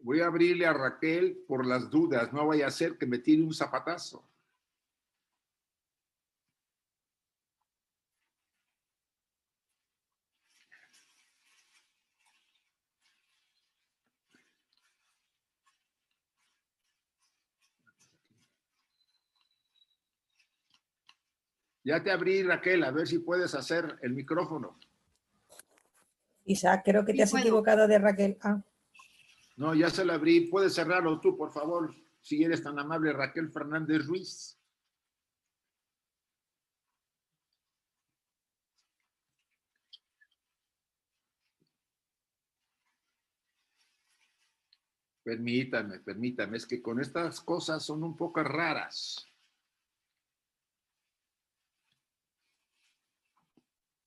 Voy a abrirle a Raquel por las dudas. No vaya a ser que me tire un zapatazo. Ya te abrí, Raquel, a ver si puedes hacer el micrófono. Isaac, creo que te has equivocado de Raquel. Ah. No, ya se lo abrí. Puedes cerrarlo tú, por favor, si eres tan amable, Raquel Fernández Ruiz. Permítame, es que con estas cosas son un poco raras.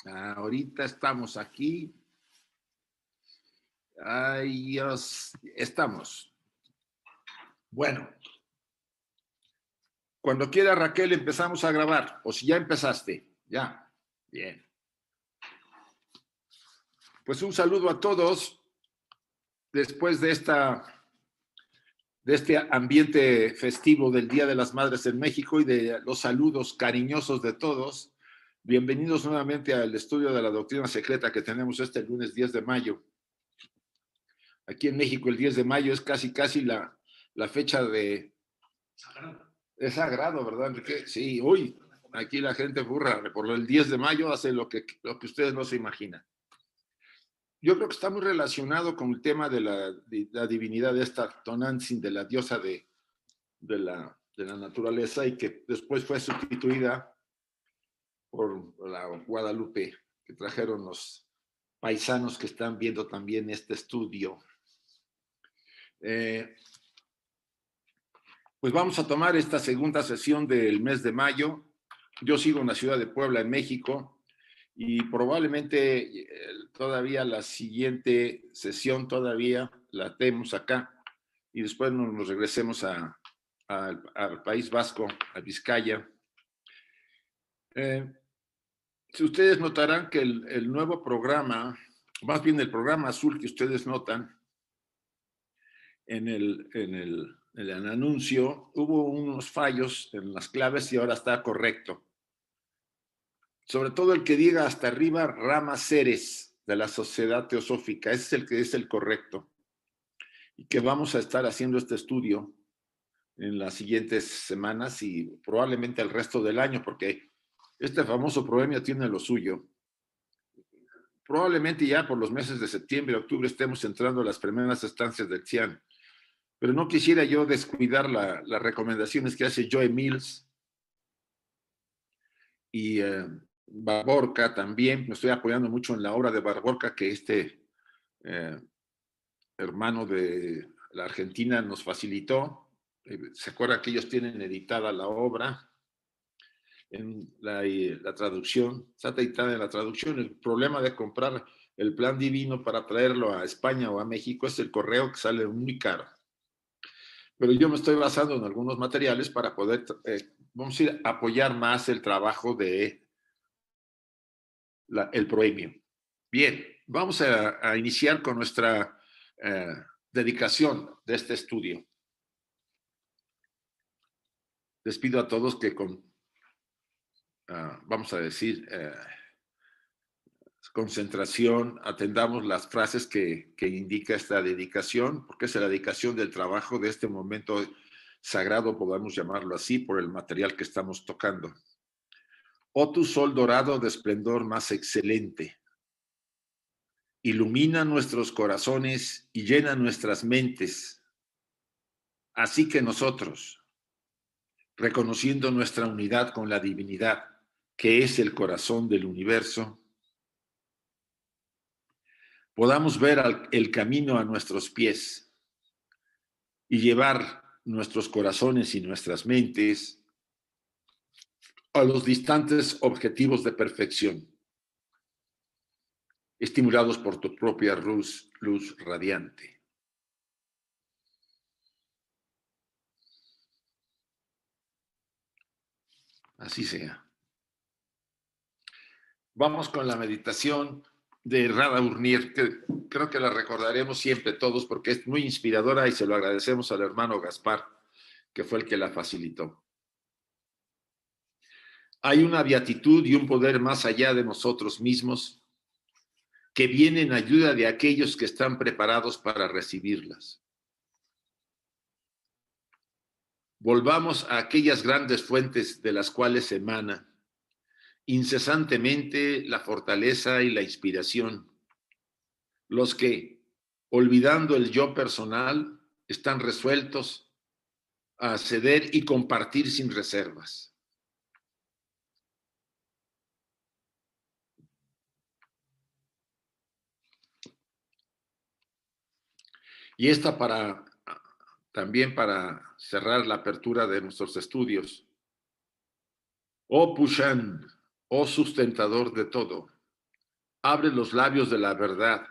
Ahorita estamos aquí. Ay, Dios, estamos. Bueno, cuando quiera, Raquel, empezamos a grabar. O si ya empezaste. Ya, bien. Pues un saludo a todos. Después de este ambiente festivo del Día de las Madres en México y de los saludos cariñosos de todos, bienvenidos nuevamente al estudio de la doctrina secreta que tenemos este lunes 10 de mayo. Aquí en México el 10 de mayo es casi la fecha de... Es sagrado, ¿verdad, Enrique? Sí, uy, aquí la gente burra, por el 10 de mayo hace lo que ustedes no se imaginan. Yo creo que está muy relacionado con el tema de la divinidad de esta Tonantzin, de la diosa de la naturaleza, y que después fue sustituida por la Guadalupe, que trajeron los paisanos que están viendo también este estudio. Pues vamos a tomar esta segunda sesión del mes de mayo. Yo sigo en la ciudad de Puebla, en México, y probablemente todavía la siguiente sesión todavía la tenemos acá, y después nos regresemos al País Vasco, a Vizcaya. Si ustedes notarán que el nuevo programa, más bien el programa azul que ustedes notan en el anuncio, hubo unos fallos en las claves y ahora está correcto. Sobre todo el que diga hasta arriba Rama Ceres de la Sociedad Teosófica, ese es el que es el correcto. Y que vamos a estar haciendo este estudio en las siguientes semanas y probablemente el resto del año, porque este famoso problema tiene lo suyo. Probablemente ya por los meses de septiembre, octubre estemos entrando a las primeras estancias del CIAN. Pero no quisiera yo descuidar las recomendaciones que hace Joe Mills y Barborca también. Me estoy apoyando mucho en la obra de Barborca que hermano de la Argentina nos facilitó. Se acuerda que ellos tienen editada la obra en la traducción, está editada en la traducción. El problema de comprar el plan divino para traerlo a España o a México es el correo, que sale muy caro. Pero yo me estoy basando en algunos materiales para poder, vamos a ir a apoyar más el trabajo de el proemio. Bien, vamos a iniciar con nuestra dedicación de este estudio. Les pido a todos que vamos a decir, concentración, atendamos las frases que indica esta dedicación, porque es la dedicación del trabajo de este momento sagrado, podemos llamarlo así, por el material que estamos tocando. Oh tu sol dorado de esplendor más excelente, ilumina nuestros corazones y llena nuestras mentes, así que nosotros, reconociendo nuestra unidad con la divinidad, que es el corazón del universo, podamos ver el camino a nuestros pies y llevar nuestros corazones y nuestras mentes a los distantes objetivos de perfección, estimulados por tu propia luz radiante. Así sea. Vamos con la meditación de Rada Urnier, que creo que la recordaremos siempre todos porque es muy inspiradora y se lo agradecemos al hermano Gaspar, que fue el que la facilitó. Hay una beatitud y un poder más allá de nosotros mismos que viene en ayuda de aquellos que están preparados para recibirlas. Volvamos a aquellas grandes fuentes de las cuales emana incesantemente la fortaleza y la inspiración. Los que, olvidando el yo personal, están resueltos a ceder y compartir sin reservas. Y esta también para cerrar la apertura de nuestros estudios. Oh Pushan, oh sustentador de todo, abre los labios de la verdad,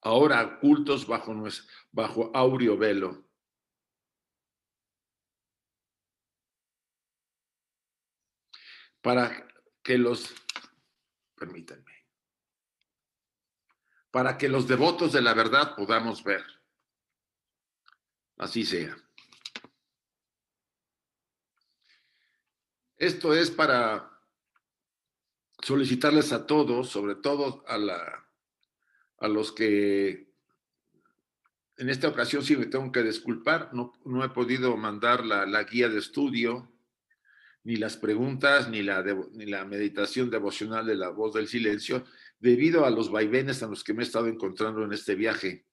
ahora ocultos bajo áureo velo. Para que los devotos de la verdad podamos ver. Así sea. Esto es para solicitarles a todos, sobre todo a los que en esta ocasión sí me tengo que disculpar, no he podido mandar la guía de estudio, ni las preguntas, ni la meditación devocional de la voz del silencio, debido a los vaivenes a los que me he estado encontrando en este viaje.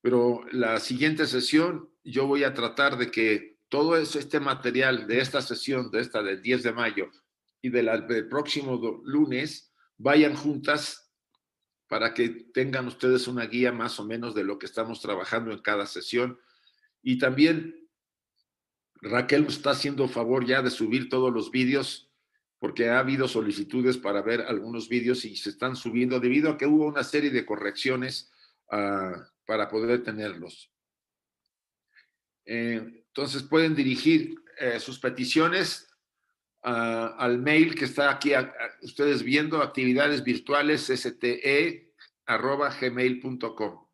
Pero la siguiente sesión yo voy a tratar de que todo este material de esta sesión, del 10 de mayo y del próximo lunes, vayan juntas para que tengan ustedes una guía más o menos de lo que estamos trabajando en cada sesión. Y también Raquel nos está haciendo favor ya de subir todos los vídeos, porque ha habido solicitudes para ver algunos vídeos y se están subiendo debido a que hubo una serie de correcciones para poder tenerlos. Entonces pueden dirigir sus peticiones al mail que está aquí ustedes viendo, actividadesvirtuales.ste@gmail.com.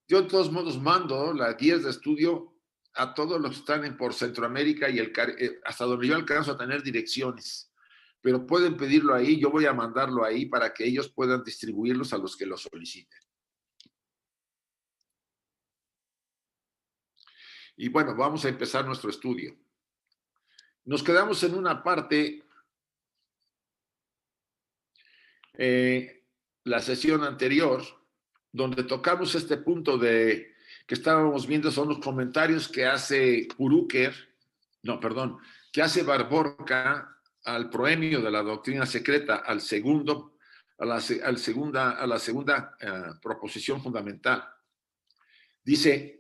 Yo de todos modos mando las guías de estudio a todos los que están por Centroamérica y hasta donde yo alcanzo a tener direcciones. Pero pueden pedirlo ahí, yo voy a mandarlo ahí para que ellos puedan distribuirlos a los que lo soliciten. Y bueno, vamos a empezar nuestro estudio. Nos quedamos en una parte, la sesión anterior, donde tocamos este punto que estábamos viendo, son los comentarios que hace que hace Barborca al proemio de la doctrina secreta, a la segunda proposición fundamental. Dice,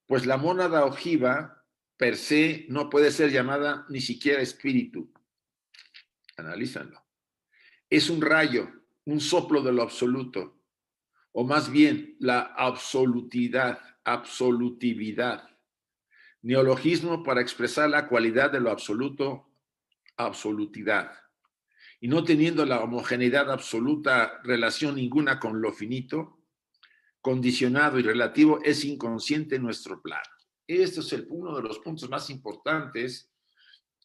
pues la mónada ojiva per se no puede ser llamada ni siquiera espíritu. Analízalo. Es un rayo, un soplo de lo absoluto, o más bien la absolutividad, neologismo para expresar la cualidad de lo absoluto, absolutidad, y no teniendo la homogeneidad absoluta relación ninguna con lo finito, condicionado y relativo, es inconsciente en nuestro plano. Este es uno de los puntos más importantes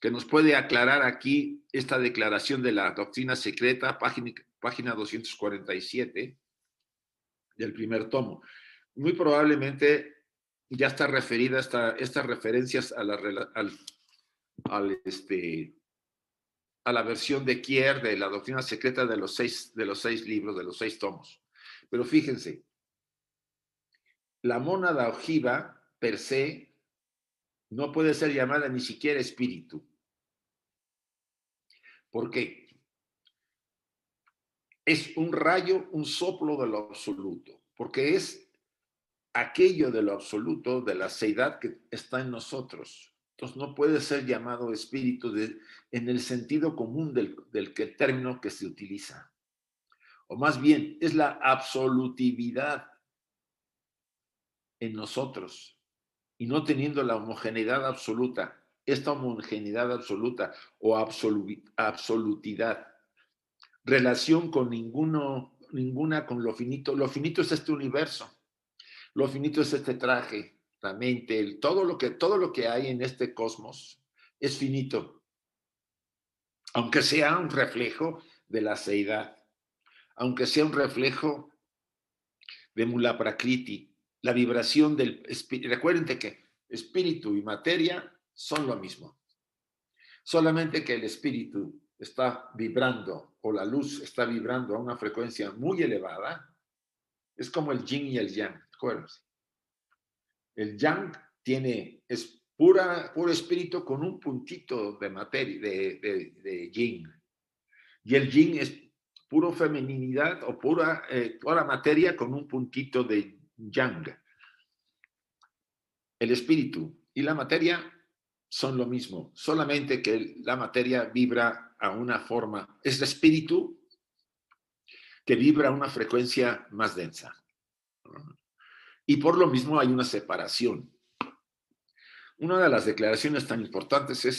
que nos puede aclarar aquí esta declaración de la doctrina secreta, página 247 del primer tomo. Muy probablemente ya está referida estas referencias a la versión de Kier de la doctrina secreta de los seis libros, de los 6 tomos. Pero fíjense, la mónada ojiva per se no puede ser llamada ni siquiera espíritu. ¿Por qué? Es un rayo, un soplo de lo absoluto, porque es aquello de lo absoluto, de la seidad que está en nosotros. Entonces no puede ser llamado espíritu en el sentido común del término que se utiliza. O más bien, es la absolutividad en nosotros y no teniendo la homogeneidad absoluta. Esta homogeneidad absoluta o absolutidad, relación con ninguno ninguna con lo finito. Lo finito es este universo. Lo finito es este traje, la mente, todo lo que hay en este cosmos es finito, aunque sea un reflejo de la seidad, aunque sea un reflejo de Mula Prakriti, la vibración del espíritu. Recuerden que espíritu y materia son lo mismo, solamente que el espíritu está vibrando o la luz está vibrando a una frecuencia muy elevada. Es como el yin y el yang, ¿recuerdas? El yang es puro espíritu con un puntito de materia, de yin. Y el yin es puro femeninidad o pura materia con un puntito de yang. El espíritu y la materia son lo mismo, solamente que la materia vibra a una forma. Es el espíritu que vibra a una frecuencia más densa. Y por lo mismo hay una separación. Una de las declaraciones tan importantes es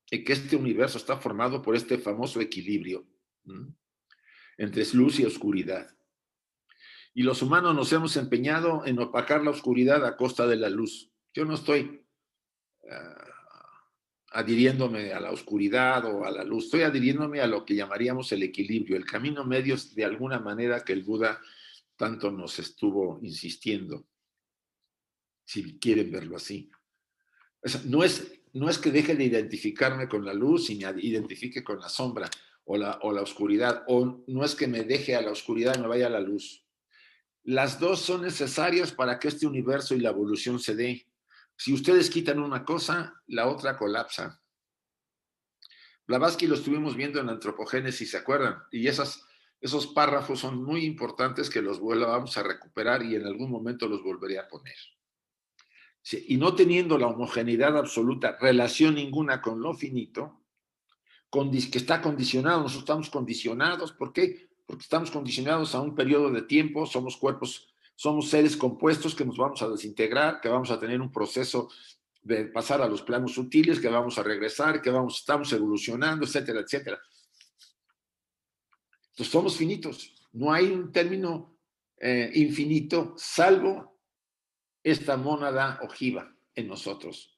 que este universo está formado por este famoso equilibrio entre luz y oscuridad. Y los humanos nos hemos empeñado en opacar la oscuridad a costa de la luz. Yo no estoy adhiriéndome a la oscuridad o a la luz, estoy adhiriéndome a lo que llamaríamos el equilibrio, el camino medio de alguna manera que el Buda tanto nos estuvo insistiendo, si quieren verlo así. No es que deje de identificarme con la luz y me identifique con la sombra o la oscuridad, o no es que me deje a la oscuridad y me vaya a la luz. Las dos son necesarias para que este universo y la evolución se dé. Si ustedes quitan una cosa, la otra colapsa. Blavatsky lo estuvimos viendo en la antropogénesis, ¿se acuerdan? Y esos párrafos son muy importantes que los vamos a recuperar y en algún momento los volveré a poner. Sí, y no teniendo la homogeneidad absoluta, relación ninguna con lo finito, que está condicionado, nosotros estamos condicionados. ¿Por qué? Porque estamos condicionados a un periodo de tiempo, somos cuerpos, somos seres compuestos que nos vamos a desintegrar, que vamos a tener un proceso de pasar a los planos sutiles, que vamos a regresar, que estamos evolucionando, etcétera, etcétera. Entonces somos finitos. No hay un término infinito, salvo esta mónada ojiva en nosotros.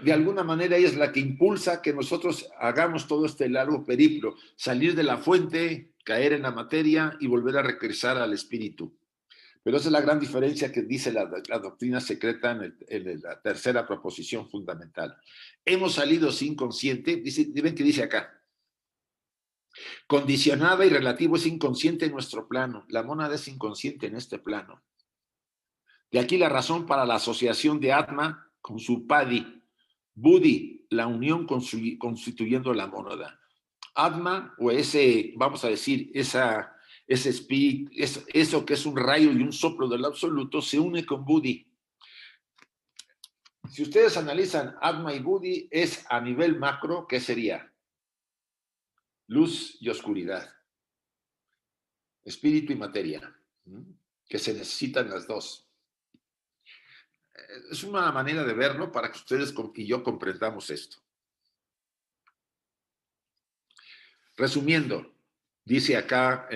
De alguna manera ella es la que impulsa que nosotros hagamos todo este largo periplo, salir de la fuente, caer en la materia y volver a regresar al espíritu. Pero esa es la gran diferencia que dice la doctrina secreta en la tercera proposición fundamental. Hemos salido sin consciente, ven que dice acá, condicionada y relativo es inconsciente en nuestro plano. La mónada es inconsciente en este plano. De aquí la razón para la asociación de Atma con su Padi, Buddhi, la unión constituyendo la mónada. Atma, o vamos a decir, ese espíritu, eso que es un rayo y un soplo del absoluto, se une con Buddhi. Si ustedes analizan Atma y Buddhi, es a nivel macro, ¿qué sería? Luz y oscuridad. Espíritu y materia, que se necesitan las dos. Es una manera de verlo para que ustedes y yo comprendamos esto. Resumiendo, dice acá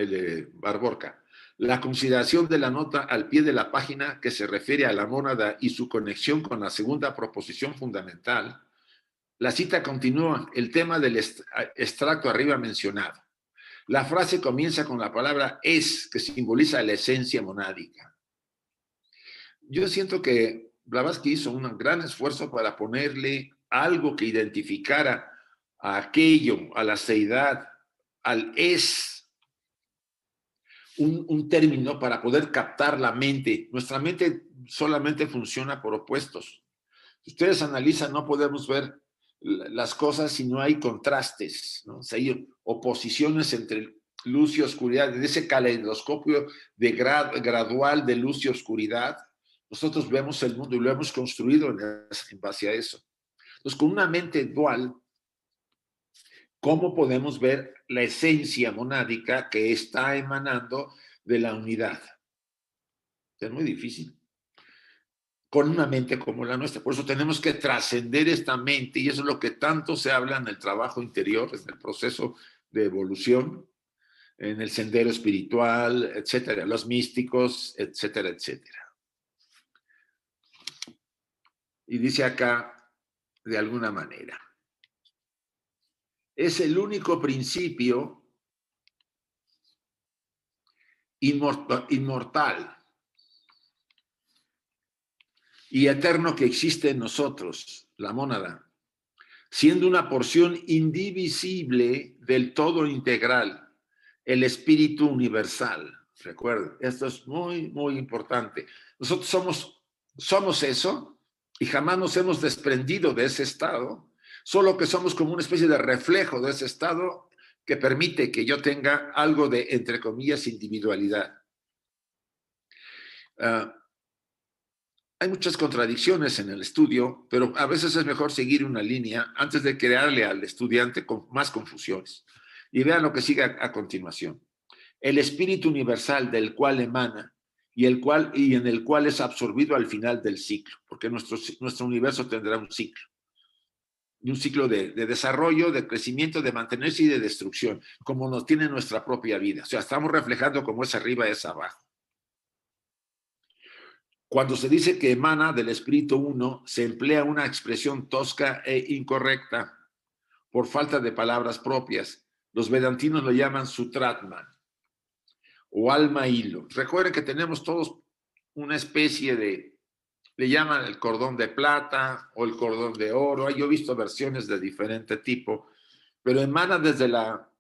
Barborca, la consideración de la nota al pie de la página que se refiere a la mónada y su conexión con la segunda proposición fundamental. La cita continúa, el tema del extracto arriba mencionado. La frase comienza con la palabra es, que simboliza la esencia monádica. Yo siento que Blavatsky hizo un gran esfuerzo para ponerle algo que identificara a aquello, a la seidad, al es, un término para poder captar la mente. Nuestra mente solamente funciona por opuestos. Si ustedes analizan, no podemos ver las cosas si no hay contrastes, ¿no? O sea, hay oposiciones entre luz y oscuridad. En ese caleidoscopio gradual de luz y oscuridad, nosotros vemos el mundo y lo hemos construido en base a eso. Entonces, con una mente dual, ¿cómo podemos ver la esencia monádica que está emanando de la unidad? Es muy difícil. Con una mente como la nuestra. Por eso tenemos que trascender esta mente, y eso es lo que tanto se habla en el trabajo interior, en el proceso de evolución. en el sendero espiritual, etcétera, los místicos, etcétera, etcétera. Y dice acá, de alguna manera, es el único principio inmortal y eterno que existe en nosotros, la mónada, siendo una porción indivisible del todo integral, el espíritu universal. Recuerden, esto es muy, muy importante. Nosotros somos eso y jamás nos hemos desprendido de ese estado, solo que somos como una especie de reflejo de ese estado que permite que yo tenga algo de, entre comillas, individualidad. Hay muchas contradicciones en el estudio, pero a veces es mejor seguir una línea antes de crearle al estudiante con más confusiones. Y vean lo que sigue a continuación. El espíritu universal del cual emana y en el cual es absorbido al final del ciclo, porque nuestro universo tendrá un ciclo. Y un ciclo de desarrollo, de crecimiento, de mantenerse y de destrucción, como nos tiene nuestra propia vida. O sea, estamos reflejando como es arriba, es abajo. Cuando se dice que emana del Espíritu Uno, se emplea una expresión tosca e incorrecta por falta de palabras propias. Los vedantinos lo llaman sutratman o alma hilo. Recuerden que tenemos todos una especie de, le llaman el cordón de plata o el cordón de oro. Yo he visto versiones de diferente tipo, pero emana desde la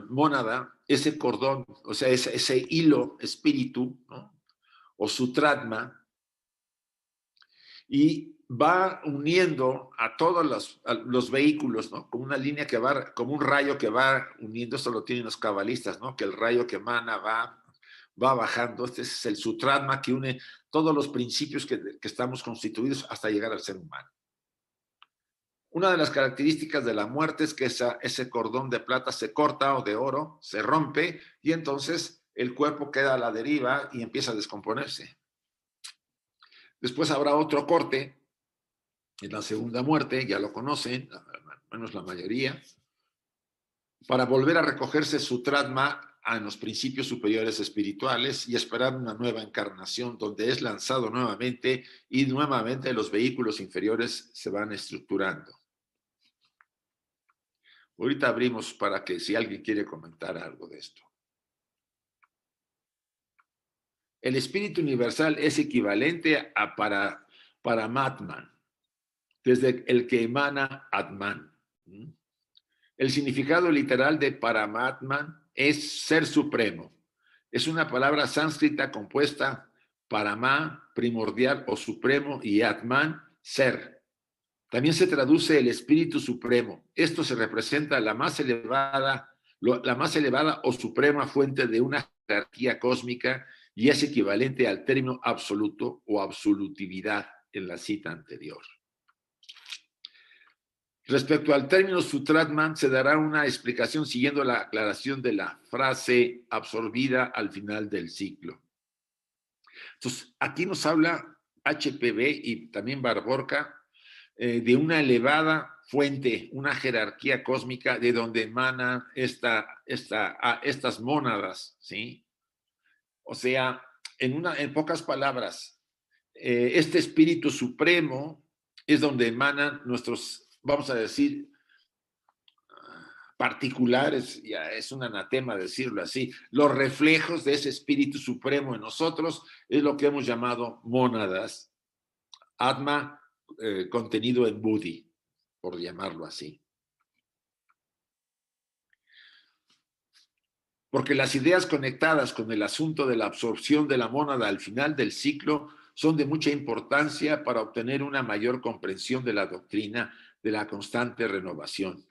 mónada, ese cordón, o sea, ese hilo espíritu, ¿no? O sutratma, y va uniendo a todos los vehículos, ¿no? Como una línea que va, como un rayo que va uniendo, esto lo tienen los cabalistas, ¿no? Que el rayo que emana va bajando. Este es el sutratma que une todos los principios que estamos constituidos hasta llegar al ser humano. Una de las características de la muerte es que ese cordón de plata se corta o de oro, se rompe y entonces el cuerpo queda a la deriva y empieza a descomponerse. Después habrá otro corte en la segunda muerte, ya lo conocen, al menos la mayoría, para volver a recogerse su tratma en los principios superiores espirituales y esperar una nueva encarnación donde es lanzado nuevamente y nuevamente los vehículos inferiores se van estructurando. Ahorita abrimos para que si alguien quiere comentar algo de esto. El espíritu universal es equivalente a Paramatman, desde el que emana Atman. El significado literal de Paramatman es ser supremo. Es una palabra sánscrita compuesta Parama, primordial o supremo, y Atman, ser. También se traduce el espíritu supremo. Esto se representa la más elevada o suprema fuente de una jerarquía cósmica y es equivalente al término absoluto o absolutividad en la cita anterior. Respecto al término sutratman, se dará una explicación siguiendo la aclaración de la frase absorbida al final del ciclo. Entonces, aquí nos habla HPB y también Barborca de una elevada fuente, una jerarquía cósmica de donde emanan estas mónadas, ¿sí? O sea, en pocas palabras, este espíritu supremo es donde emanan nuestros, vamos a decir, particulares, ya es un anatema decirlo así, los reflejos de ese espíritu supremo en nosotros es lo que hemos llamado mónadas, Atma, contenido en Buddhi, por llamarlo así. Porque las ideas conectadas con el asunto de la absorción de la mónada al final del ciclo son de mucha importancia para obtener una mayor comprensión de la doctrina de la constante renovación.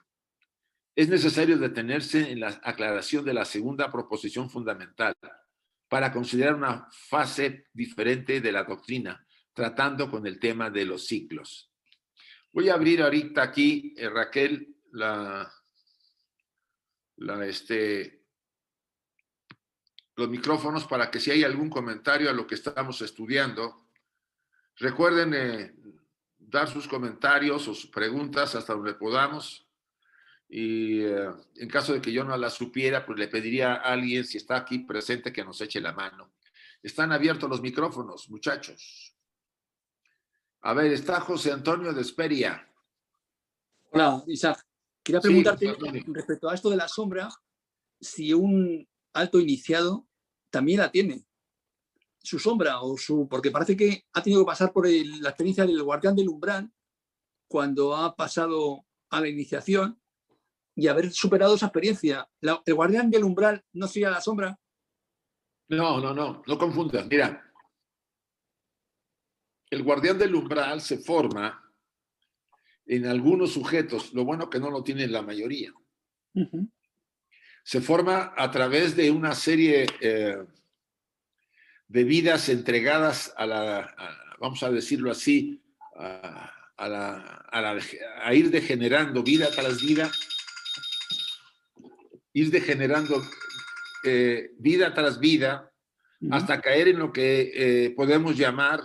Es necesario detenerse en la aclaración de la segunda proposición fundamental para considerar una fase diferente de la doctrina, tratando con el tema de los ciclos. Voy a abrir ahorita aquí, Raquel, los micrófonos para que si hay algún comentario a lo que estamos estudiando, recuerden dar sus comentarios o sus preguntas hasta donde podamos. Y en caso de que yo no la supiera, pues le pediría a alguien, si está aquí presente, que nos eche la mano. Están abiertos los micrófonos, muchachos. A ver, está José Antonio de Esperia. Hola, Isaac. Quería Sí, preguntarte respecto a esto de la sombra, si un alto iniciado también la tiene, su sombra, porque parece que ha tenido que pasar por la experiencia del guardián del umbral cuando ha pasado a la iniciación y haber superado esa experiencia. ¿El guardián del umbral no sería la sombra? No confundas. Mira, el guardián del umbral se forma en algunos sujetos, lo bueno que no lo tiene la mayoría. Se forma a través de una serie de vidas entregadas vamos a decirlo así, a ir degenerando vida tras vida, ir degenerando vida tras vida, hasta caer en lo que podemos llamar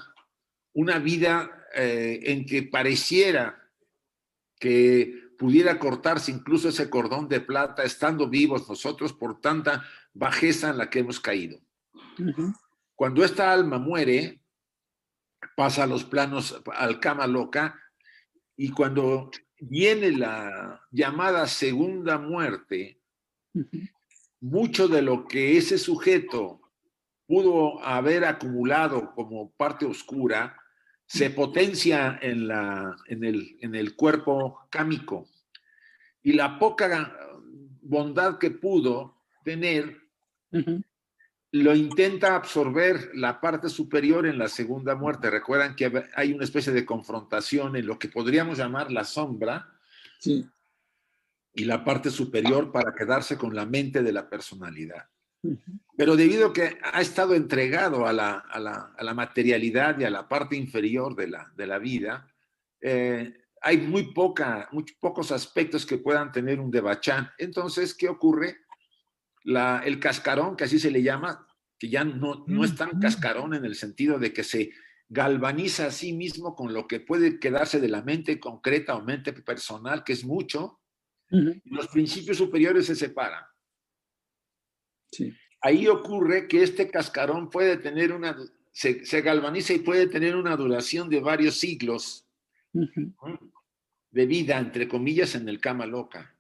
una vida en que pareciera que pudiera cortarse incluso ese cordón de plata, estando vivos nosotros por tanta bajeza en la que hemos caído. Cuando esta alma muere, pasa a los planos, al Kama Loka, y cuando viene la llamada segunda muerte, mucho de lo que ese sujeto pudo haber acumulado como parte oscura se potencia en el cuerpo cámico, y la poca bondad que pudo tener lo intenta absorber la parte superior en la segunda muerte. Recuerdan que hay una especie de confrontación en lo que podríamos llamar la sombra, sí, y la parte superior para quedarse con la mente de la personalidad. Pero debido a que ha estado entregado a la materialidad y a la parte inferior de la vida, hay muy pocos aspectos que puedan tener un devachán. Entonces, ¿qué ocurre? El cascarón, que así se le llama, que ya no es tan cascarón en el sentido de que se galvaniza a sí mismo con lo que puede quedarse de la mente concreta o mente personal, que es mucho, y los principios superiores se separan. Sí. Ahí ocurre que este cascarón puede tener se galvaniza y puede tener una duración de varios siglos de vida, entre comillas, en el Kama Loka.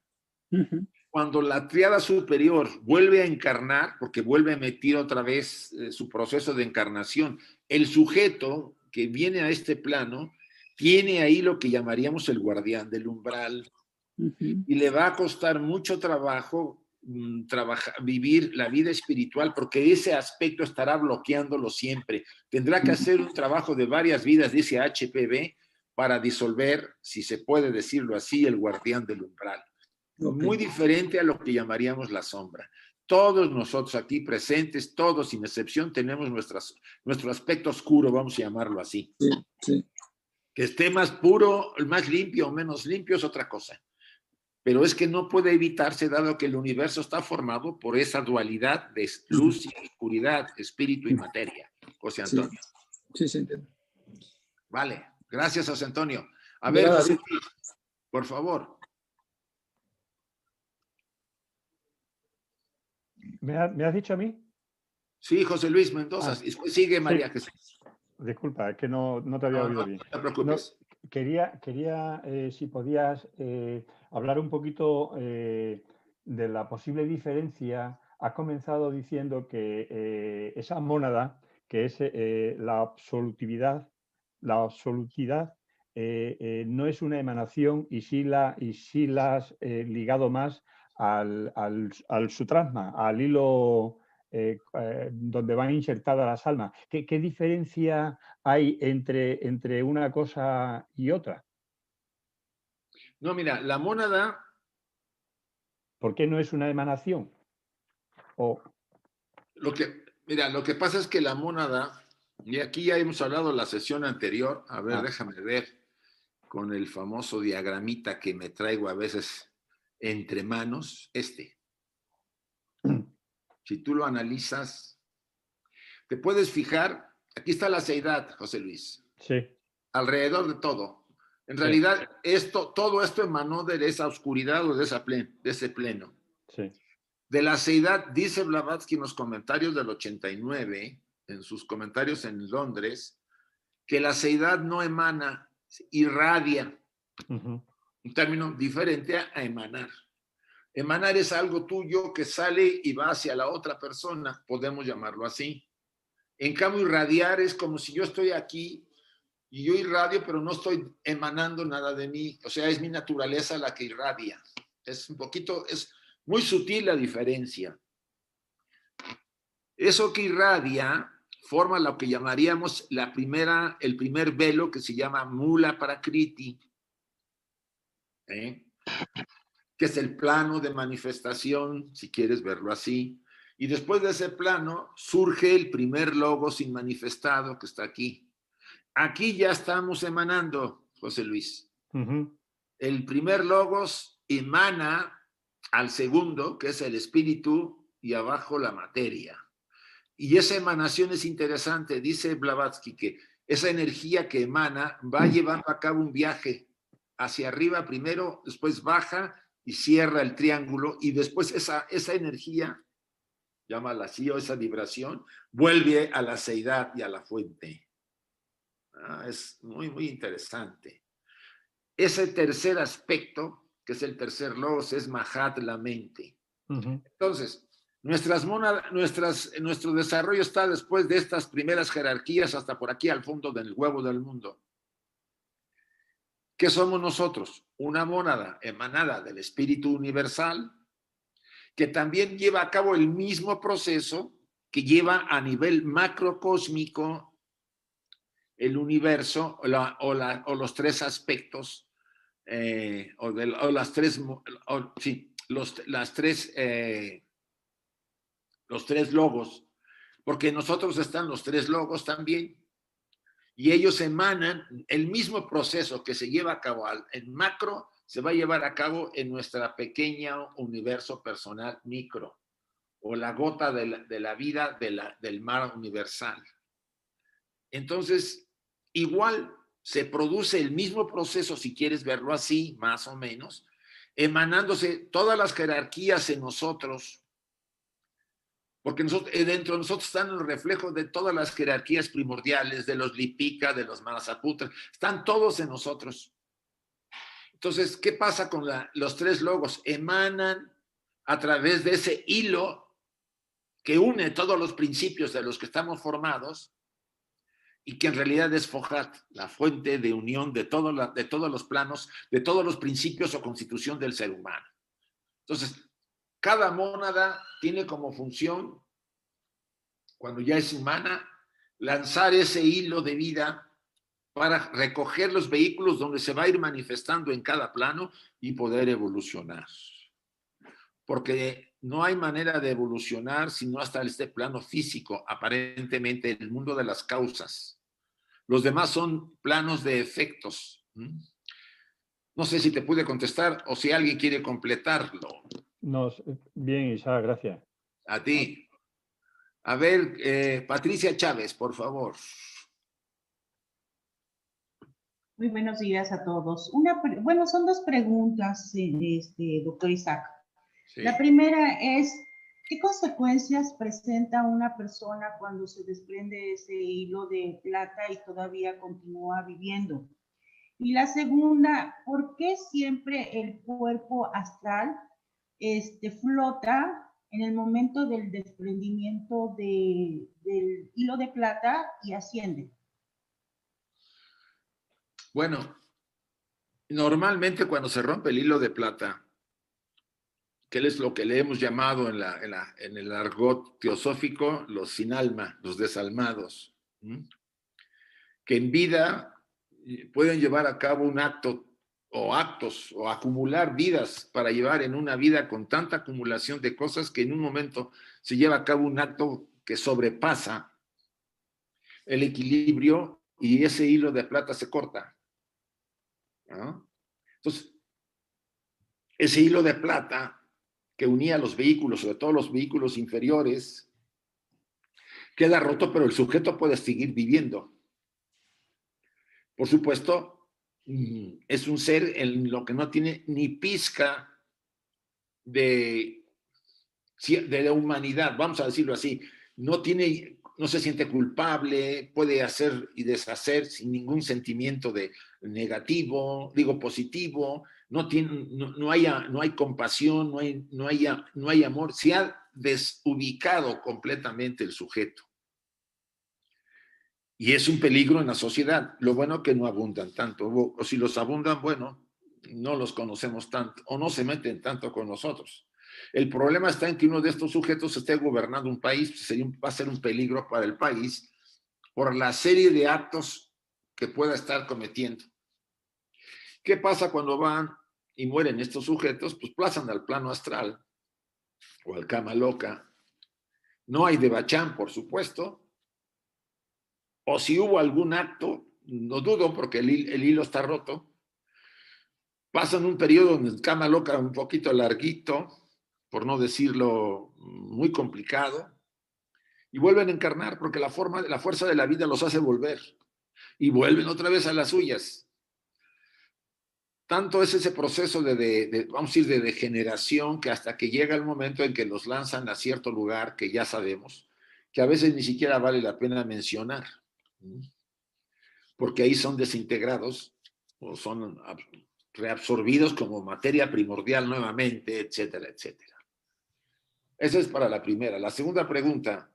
Cuando la triada superior vuelve a encarnar, porque vuelve a emitir otra vez su proceso de encarnación, el sujeto que viene a este plano tiene ahí lo que llamaríamos el guardián del umbral, y le va a costar mucho trabajo vivir la vida espiritual, porque ese aspecto estará bloqueándolo siempre. Tendrá que hacer un trabajo de varias vidas, dice HPV, para disolver, si se puede decirlo así, el guardián del umbral. Muy diferente a lo que llamaríamos la sombra. Todos nosotros aquí presentes, todos sin excepción, tenemos nuestro aspecto oscuro, vamos a llamarlo así. Sí, sí. Que esté más puro, más limpio o menos limpio es otra cosa. Pero es que no puede evitarse, dado que el universo está formado por esa dualidad de luz y oscuridad, espíritu y materia. José Antonio. Sí, entiendo. Vale, gracias, José Antonio. A ver, José, por favor. ¿Me has dicho a mí? Sí, José Luis Mendoza. Sigue María Jesús. Disculpa, es que no te había oído bien. No te preocupes. Quería si podías hablar un poquito de la posible diferencia. Has comenzado diciendo que esa mónada, que es la absolutidad, no es una emanación, y sí la has ligado más al sutrasma, al hilo donde van insertadas las almas. ¿Qué diferencia hay entre una cosa y otra? No, mira, la mónada... ¿Por qué no es una emanación? Lo que pasa es que la mónada, y aquí ya hemos hablado en la sesión anterior, a ver, déjame ver, con el famoso diagramita que me traigo a veces entre manos, Si tú lo analizas, te puedes fijar, aquí está la seidad, José Luis. Sí. Alrededor de todo. En realidad, todo esto emanó de esa oscuridad o de ese pleno. Sí. De la seidad, dice Blavatsky en los comentarios del 89, en sus comentarios en Londres, que la seidad no emana, irradia. Un término diferente a emanar. Emanar es algo tuyo que sale y va hacia la otra persona, podemos llamarlo así. En cambio, irradiar es como si yo estoy aquí y yo irradio, pero no estoy emanando nada de mí. O sea, es mi naturaleza la que irradia. Es muy sutil la diferencia. Eso que irradia forma lo que llamaríamos el primer velo, que se llama Mula Prakriti, que es el plano de manifestación, si quieres verlo así. Y después de ese plano surge el primer logos inmanifestado, que está aquí. Aquí ya estamos emanando, José Luis. El primer logos emana al segundo, que es el espíritu, y abajo la materia. Y esa emanación es interesante. Dice Blavatsky que esa energía que emana va llevando a cabo un viaje hacia arriba primero, después baja y cierra el triángulo, y después esa energía, llámala así, o esa vibración, vuelve a la seidad y a la fuente. Es muy, muy interesante. Ese tercer aspecto, que es el tercer logos, es Mahat, la mente. Entonces, nuestro desarrollo está después de estas primeras jerarquías hasta por aquí al fondo del huevo del mundo. ¿Qué somos nosotros? Una mónada emanada del espíritu universal, que también lleva a cabo el mismo proceso que lleva a nivel macrocósmico el universo o los tres aspectos, los tres logos, porque en nosotros están los tres logos también, y ellos emanan el mismo proceso que se lleva a cabo en macro, se va a llevar a cabo en nuestra pequeña universo personal micro, o la gota de la vida del mar universal. Entonces, igual se produce el mismo proceso, si quieres verlo así, más o menos, emanándose todas las jerarquías en nosotros, porque dentro de nosotros están los reflejos de todas las jerarquías primordiales, de los Lipika, de los Manasaputras, están todos en nosotros. Entonces, ¿qué pasa con los tres logos? Emanan a través de ese hilo que une todos los principios de los que estamos formados, y que en realidad es Fohat, la fuente de unión de todos los planos, de todos los principios o constitución del ser humano. Entonces, cada mónada tiene como función, cuando ya es humana, lanzar ese hilo de vida para recoger los vehículos donde se va a ir manifestando en cada plano y poder evolucionar. Porque no hay manera de evolucionar sino hasta este plano físico, aparentemente el mundo de las causas. Los demás son planos de efectos. No sé si te pude contestar o si alguien quiere completarlo. No, bien, Isaac, gracias. A ti. A ver, Patricia Chávez, por favor. Muy buenos días a todos. Son dos preguntas, doctor Isaac. Sí. La primera es, ¿qué consecuencias presenta una persona cuando se desprende ese hilo de plata y todavía continúa viviendo? Y la segunda, ¿por qué siempre el cuerpo astral flota en el momento del desprendimiento del hilo de plata y asciende? Bueno, normalmente cuando se rompe el hilo de plata, que es lo que le hemos llamado en el argot teosófico los sin alma, los desalmados, que en vida pueden llevar a cabo un acto o actos o acumular vidas para llevar en una vida con tanta acumulación de cosas que en un momento se lleva a cabo un acto que sobrepasa el equilibrio y ese hilo de plata se corta, ¿no? Entonces, ese hilo de plata que unía los vehículos, sobre todo los vehículos inferiores, queda roto, pero el sujeto puede seguir viviendo. Por supuesto, es un ser en lo que no tiene ni pizca de la humanidad, vamos a decirlo así. No se siente culpable, puede hacer y deshacer sin ningún sentimiento de negativo, digo positivo, no hay compasión, no hay amor, se ha desubicado completamente el sujeto. Y es un peligro en la sociedad. Lo bueno que no abundan tanto, o si los abundan, bueno, no los conocemos tanto, o no se meten tanto con nosotros. El problema está en que uno de estos sujetos esté gobernando un país, va a ser un peligro para el país por la serie de actos que pueda estar cometiendo. ¿Qué pasa cuando van y mueren estos sujetos? Pues pasan al plano astral o al cama loca. No hay devachán, por supuesto. O si hubo algún acto, no dudo porque el hilo está roto, pasan un periodo en cama loca un poquito larguito, por no decirlo muy complicado, y vuelven a encarnar porque la fuerza de la vida los hace volver y vuelven otra vez a las suyas. Tanto es ese proceso vamos a decir, de degeneración, que hasta que llega el momento en que los lanzan a cierto lugar que ya sabemos, que a veces ni siquiera vale la pena mencionar, porque ahí son desintegrados o son reabsorbidos como materia primordial nuevamente, etcétera, etcétera. Esa es para la primera. La segunda pregunta,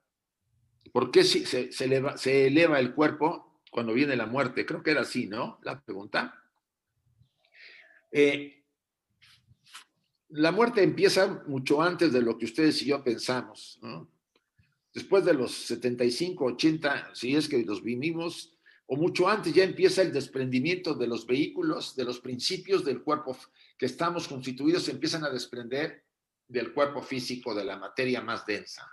¿por qué se eleva el cuerpo cuando viene la muerte? Creo que era así, ¿no? La pregunta. La muerte empieza mucho antes de lo que ustedes y yo pensamos, ¿no? Después de los 75, 80, si es que los vivimos, o mucho antes ya empieza el desprendimiento de los vehículos, de los principios del cuerpo que estamos constituidos, se empiezan a desprender del cuerpo físico, de la materia más densa.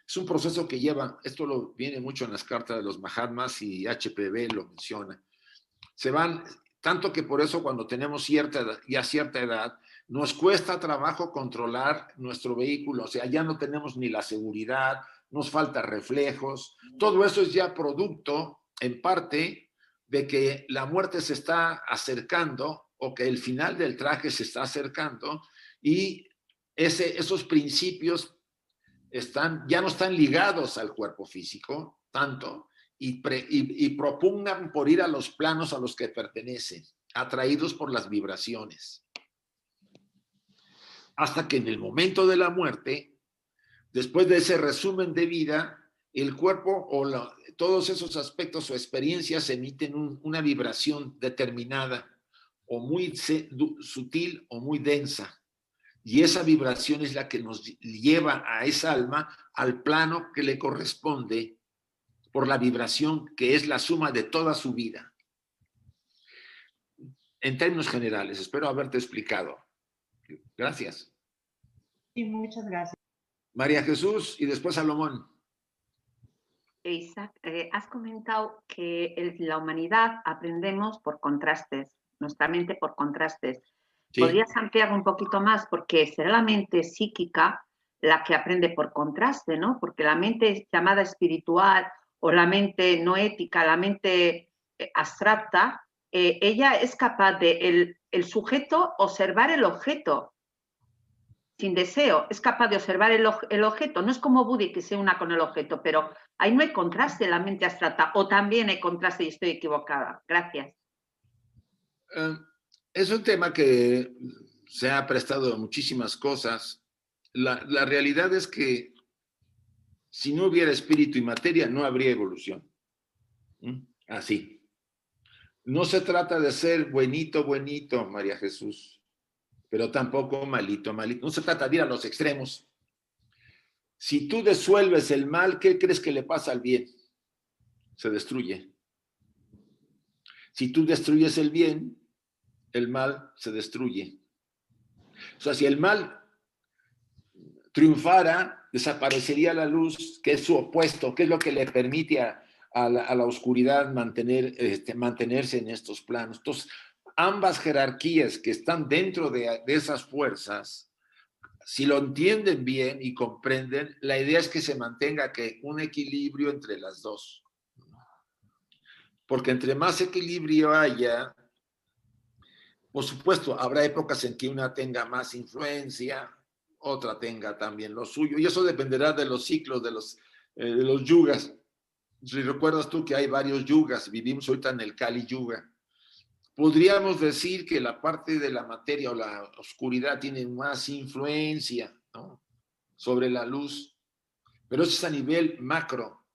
Es un proceso que lleva, esto viene mucho en las cartas de los Mahatmas y HPV lo menciona. Se van, tanto que por eso cuando tenemos cierta edad, nos cuesta trabajo controlar nuestro vehículo, o sea, ya no tenemos ni la seguridad, nos falta reflejos, todo eso es ya producto, en parte, de que la muerte se está acercando o que el final del traje se está acercando y esos principios ya no están ligados al cuerpo físico tanto y propugnan por ir a los planos a los que pertenecen, atraídos por las vibraciones. Hasta que en el momento de la muerte, después de ese resumen de vida, el cuerpo o todos esos aspectos o experiencias emiten una vibración determinada o muy sutil o muy densa. Y esa vibración es la que nos lleva a esa alma al plano que le corresponde por la vibración que es la suma de toda su vida. En términos generales, espero haberte explicado. Gracias. Sí, muchas gracias. María Jesús y después Salomón. Isaac, has comentado que la humanidad aprendemos por contrastes, nuestra mente por contrastes. Sí. ¿Podrías ampliar un poquito más? Porque será la mente psíquica la que aprende por contraste, ¿no? Porque la mente llamada espiritual o la mente no ética, la mente abstracta, ella es capaz de el sujeto observar el objeto sin deseo, es capaz de observar el objeto. No es como Budi que se una con el objeto, pero ahí no hay contraste en la mente abstracta, o también hay contraste y estoy equivocada. Gracias. Es un tema que se ha prestado a muchísimas cosas. La realidad es que si no hubiera espíritu y materia, no habría evolución. Así. No se trata de ser buenito, buenito, María Jesús, pero tampoco malito, malito. No se trata de ir a los extremos. Si tú disuelves el mal, ¿qué crees que le pasa al bien? Se destruye. Si tú destruyes el bien, el mal se destruye. O sea, si el mal triunfara, desaparecería la luz, que es su opuesto, que es lo que le permite a la oscuridad mantenerse en estos planos. Entonces, ambas jerarquías que están dentro de esas fuerzas, si lo entienden bien y comprenden, la idea es que se mantenga un equilibrio entre las dos. Porque entre más equilibrio haya, Por supuesto, habrá épocas en que una tenga más influencia, otra tenga también lo suyo, y eso dependerá de los ciclos, de los yugas. Si recuerdas tú que hay varios yugas, vivimos ahorita en el Kali Yuga, podríamos decir que la parte de la materia o la oscuridad tiene más influencia, ¿no?, sobre la luz, pero eso es a nivel macro.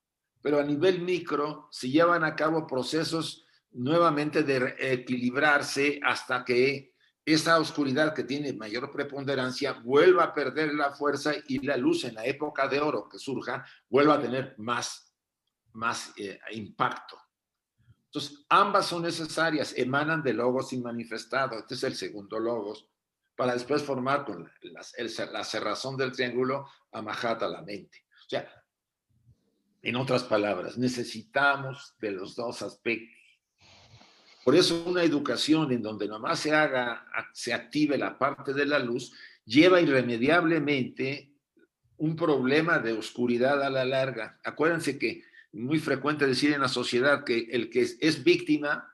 Pero a nivel micro se llevan a cabo procesos nuevamente de equilibrarse hasta que esa oscuridad que tiene mayor preponderancia vuelva a perder la fuerza y la luz en la época de oro que surja vuelva a tener más impacto. Entonces, ambas son necesarias, emanan de logos inmanifestado. Este es el segundo logos, para después formar con la cerrazón del triángulo Amajata, la mente. O sea, en otras palabras, necesitamos de los dos aspectos. Por eso una educación en donde nomás se active la parte de la luz, lleva irremediablemente un problema de oscuridad a la larga. Acuérdense que es muy frecuente decir en la sociedad que el que es víctima,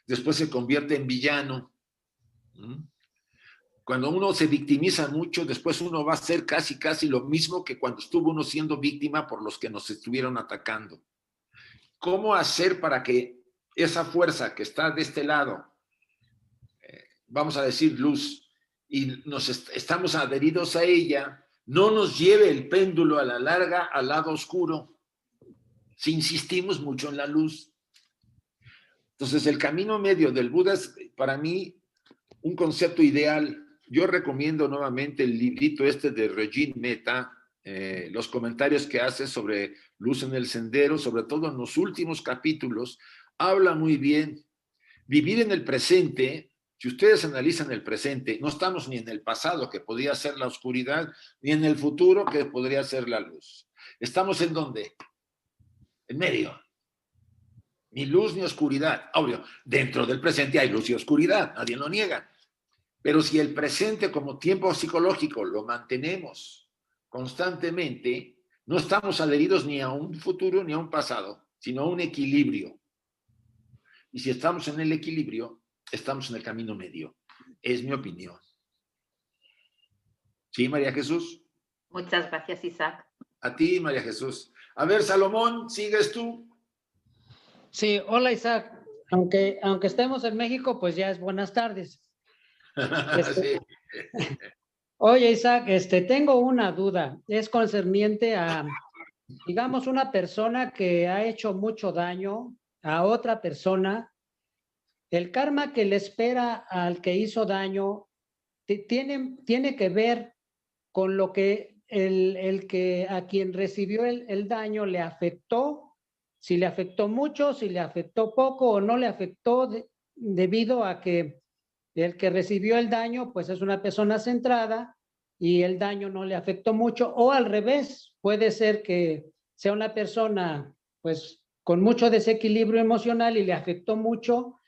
después se convierte en villano. Cuando uno se victimiza mucho, después uno va a hacer casi lo mismo que cuando estuvo uno siendo víctima por los que nos estuvieron atacando. ¿Cómo hacer para que esa fuerza que está de este lado, vamos a decir luz, y estamos adheridos a ella, no nos lleve el péndulo a la larga al lado oscuro, si insistimos mucho en la luz? Entonces, el camino medio del Buda es, para mí, un concepto ideal. Yo recomiendo nuevamente el librito de Regine Mehta, los comentarios que hace sobre Luz en el Sendero, sobre todo en los últimos capítulos, habla muy bien. Vivir en el presente, si ustedes analizan el presente, no estamos ni en el pasado, que podría ser la oscuridad, ni en el futuro, que podría ser la luz. ¿Estamos en dónde? En medio. Ni luz ni oscuridad. Obvio, dentro del presente hay luz y oscuridad, nadie lo niega. Pero si el presente como tiempo psicológico lo mantenemos constantemente, no estamos adheridos ni a un futuro ni a un pasado, sino a un equilibrio. Y si estamos en el equilibrio, estamos en el camino medio. Es mi opinión. ¿Sí, María Jesús? Muchas gracias, Isaac. A ti, María Jesús. A ver, Salomón, ¿sigues tú? Sí, hola, Isaac. Aunque estemos en México, pues ya es buenas tardes. Sí. Oye, Isaac, tengo una duda. Es concerniente a, digamos, una persona que ha hecho mucho daño a otra persona. El karma que le espera al que hizo daño tiene que ver con lo que el que a quien recibió el daño le afectó, si le afectó mucho, si le afectó poco o no le afectó debido a que el que recibió el daño pues es una persona centrada y el daño no le afectó mucho, o al revés, puede ser que sea una persona pues con mucho desequilibrio emocional y le afectó mucho.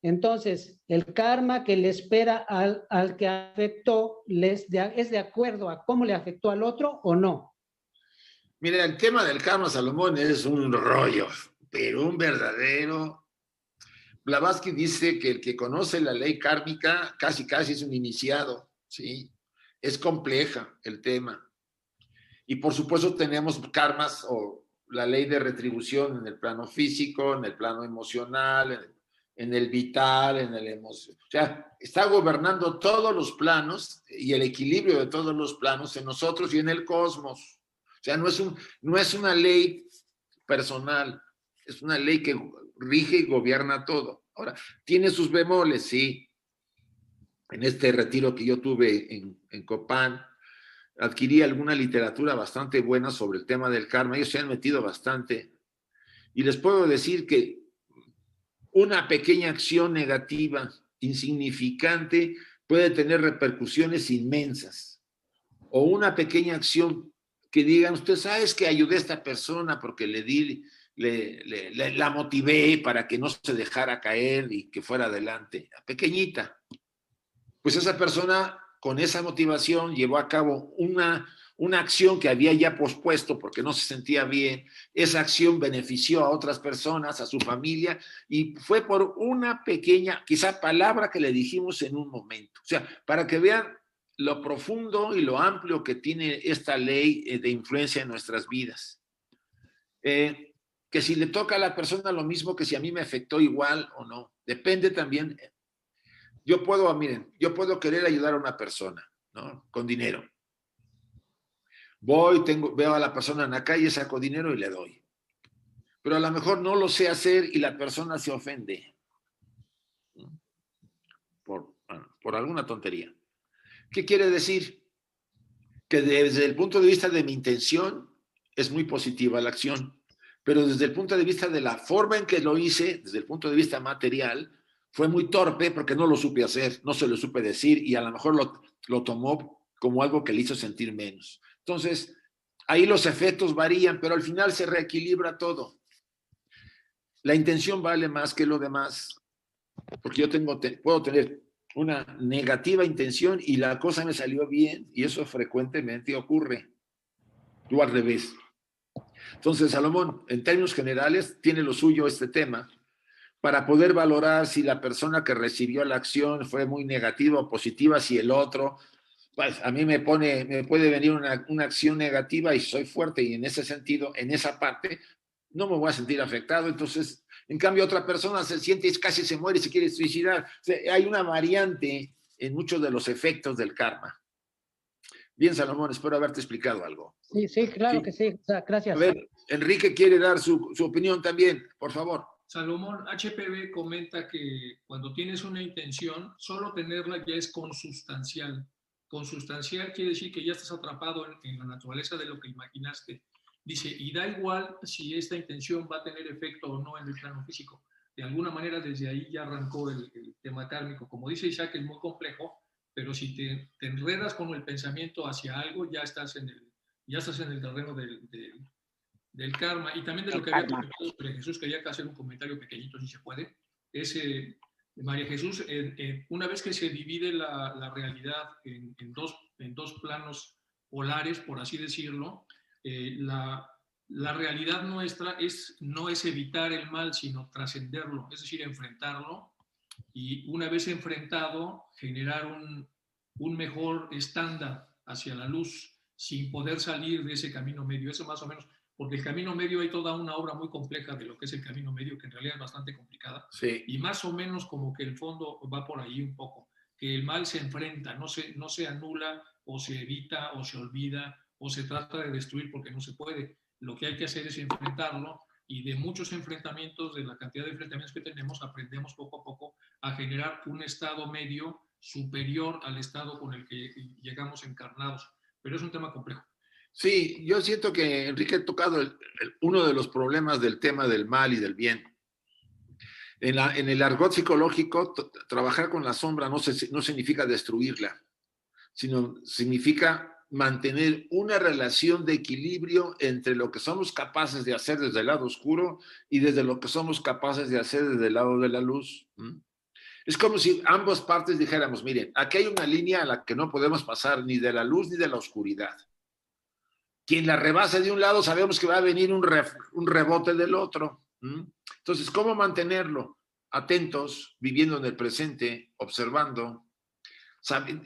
Entonces, el karma que le espera al que afectó es de acuerdo a cómo le afectó al otro o no. Mira, el tema del karma, Salomón, es un rollo, pero un verdadero. Blavatsky dice que el que conoce la ley kármica casi es un iniciado, ¿sí? Es compleja el tema. Y por supuesto tenemos karmas o la ley de retribución en el plano físico, en el plano emocional, en el vital, en el emocional. O sea, está gobernando todos los planos y el equilibrio de todos los planos en nosotros y en el cosmos. O sea, no es una ley personal, es una ley que rige y gobierna todo. Ahora, tiene sus bemoles, sí. En este retiro que yo tuve en Copán, adquirí alguna literatura bastante buena sobre el tema del karma. Ellos se han metido bastante. Y les puedo decir que una pequeña acción negativa, insignificante, puede tener repercusiones inmensas. O una pequeña acción que digan, usted sabe que ayudé a esta persona porque la motivé para que no se dejara caer y que fuera adelante. Pequeñita. Pues esa persona con esa motivación llevó a cabo una acción que había ya pospuesto porque no se sentía bien, esa acción benefició a otras personas, a su familia, y fue por una pequeña, quizá palabra que le dijimos en un momento. O sea, para que vean lo profundo y lo amplio que tiene esta ley de influencia en nuestras vidas. Que si le toca a la persona lo mismo que si a mí me afectó igual o no. Depende también. Yo puedo querer ayudar a una persona, ¿no? Con dinero. Veo a la persona en la calle, saco dinero y le doy. Pero a lo mejor no lo sé hacer y la persona se ofende. Por alguna tontería. ¿Qué quiere decir? Que desde el punto de vista de mi intención es muy positiva la acción, pero desde el punto de vista de la forma en que lo hice, desde el punto de vista material, fue muy torpe porque no lo supe hacer, no se lo supe decir y a lo mejor lo tomó como algo que le hizo sentir menos. Entonces, ahí los efectos varían, pero al final se reequilibra todo. La intención vale más que lo demás, porque yo puedo tener una negativa intención y la cosa me salió bien, y eso frecuentemente ocurre. Tú al revés. Entonces, Salomón, en términos generales, tiene lo suyo este tema, para poder valorar si la persona que recibió la acción fue muy negativa o positiva, si el otro, pues a mí me puede venir una acción negativa y soy fuerte, y en ese sentido, en esa parte, no me voy a sentir afectado. Entonces, en cambio, otra persona se siente y casi se muere y se quiere suicidar. O sea, hay una variante en muchos de los efectos del karma. Bien, Salomón, espero haberte explicado algo. Sí, claro que sí. Gracias. A ver, Enrique quiere dar su opinión también, por favor. Salomón, HPV comenta que cuando tienes una intención, solo tenerla ya es consustancial. Consustancial quiere decir que ya estás atrapado en la naturaleza de lo que imaginaste. Dice, y da igual si esta intención va a tener efecto o no en el plano físico. De alguna manera, desde ahí ya arrancó el tema kármico. Como dice Isaac, es muy complejo, pero si te enredas con el pensamiento hacia algo, ya estás en el terreno del karma. Y también de lo que había comentado sobre Jesús, quería hacer un comentario pequeñito, si se puede. María Jesús, una vez que se divide la realidad en dos planos polares, por así decirlo, la realidad nuestra no es evitar el mal, sino trascenderlo, es decir, enfrentarlo, y una vez enfrentado, generar un mejor estándar hacia la luz, sin poder salir de ese camino medio. Eso más o menos, porque el camino medio, hay toda una obra muy compleja de lo que es el camino medio, que en realidad es bastante complicada, sí. Y más o menos como que el fondo va por ahí un poco, que el mal se enfrenta, no se anula o se evita o se olvida o se trata de destruir porque no se puede. Lo que hay que hacer es enfrentarlo, y de muchos enfrentamientos, de la cantidad de enfrentamientos que tenemos, aprendemos poco a poco a generar un estado medio superior al estado con el que llegamos encarnados. Pero es un tema complejo. Sí, yo siento que Enrique ha tocado uno de los problemas del tema del mal y del bien. En el argot psicológico, trabajar con la sombra no significa destruirla, sino significa mantener una relación de equilibrio entre lo que somos capaces de hacer desde el lado oscuro y desde lo que somos capaces de hacer desde el lado de la luz. Es como si ambas partes dijéramos, miren, aquí hay una línea a la que no podemos pasar ni de la luz ni de la oscuridad. Quien la rebase de un lado, sabemos que va a venir un rebote del otro. Entonces, ¿cómo mantenerlo? Atentos, viviendo en el presente, observando,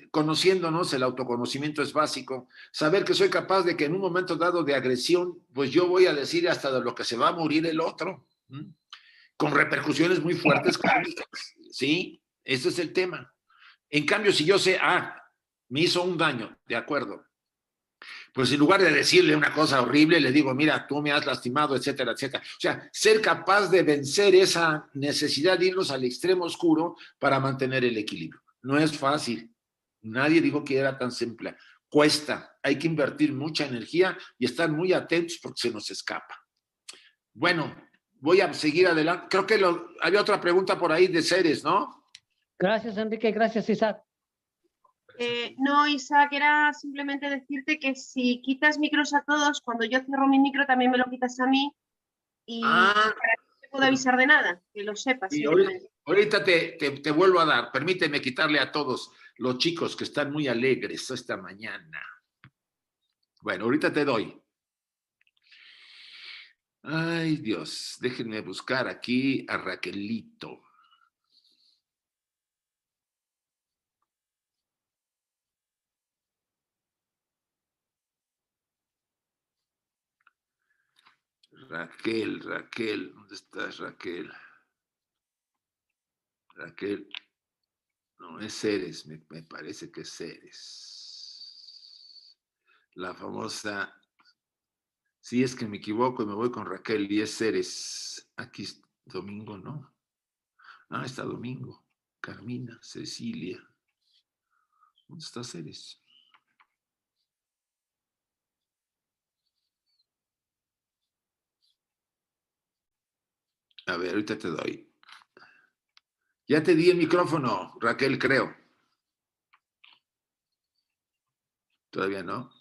conociéndonos. El autoconocimiento es básico. Saber que soy capaz de que en un momento dado de agresión, pues yo voy a decir hasta de lo que se va a morir el otro, con repercusiones muy fuertes. ¿Sí? Ese es el tema. En cambio, si yo sé, me hizo un daño, de acuerdo, pues en lugar de decirle una cosa horrible, le digo, mira, tú me has lastimado, etcétera, etcétera. O sea, ser capaz de vencer esa necesidad de irnos al extremo oscuro para mantener el equilibrio. No es fácil. Nadie dijo que era tan simple. Cuesta. Hay que invertir mucha energía y estar muy atentos porque se nos escapa. Bueno, voy a seguir adelante. Creo que había otra pregunta por ahí de Ceres, ¿no? Gracias, Enrique. Gracias, Isaac. No, Isaac, era simplemente decirte que si quitas micros a todos, cuando yo cierro mi micro también me lo quitas a mí, y para que no te puedo avisar de nada, que lo sepas. Y ahorita te vuelvo a dar. Permíteme quitarle a todos los chicos que están muy alegres esta mañana. Bueno, ahorita te doy. Ay, Dios, déjenme buscar aquí a Raquelito. Raquel, ¿dónde estás, Raquel? Raquel, no, es Ceres, me parece que es Ceres. La famosa, si es que me equivoco y me voy con Raquel y es Ceres. Aquí es Domingo, ¿no? Ah, está Domingo. Carmina, Cecilia. ¿Dónde está Ceres? A ver, ahorita te doy. Ya te di el micrófono, Raquel, creo. ¿Todavía no?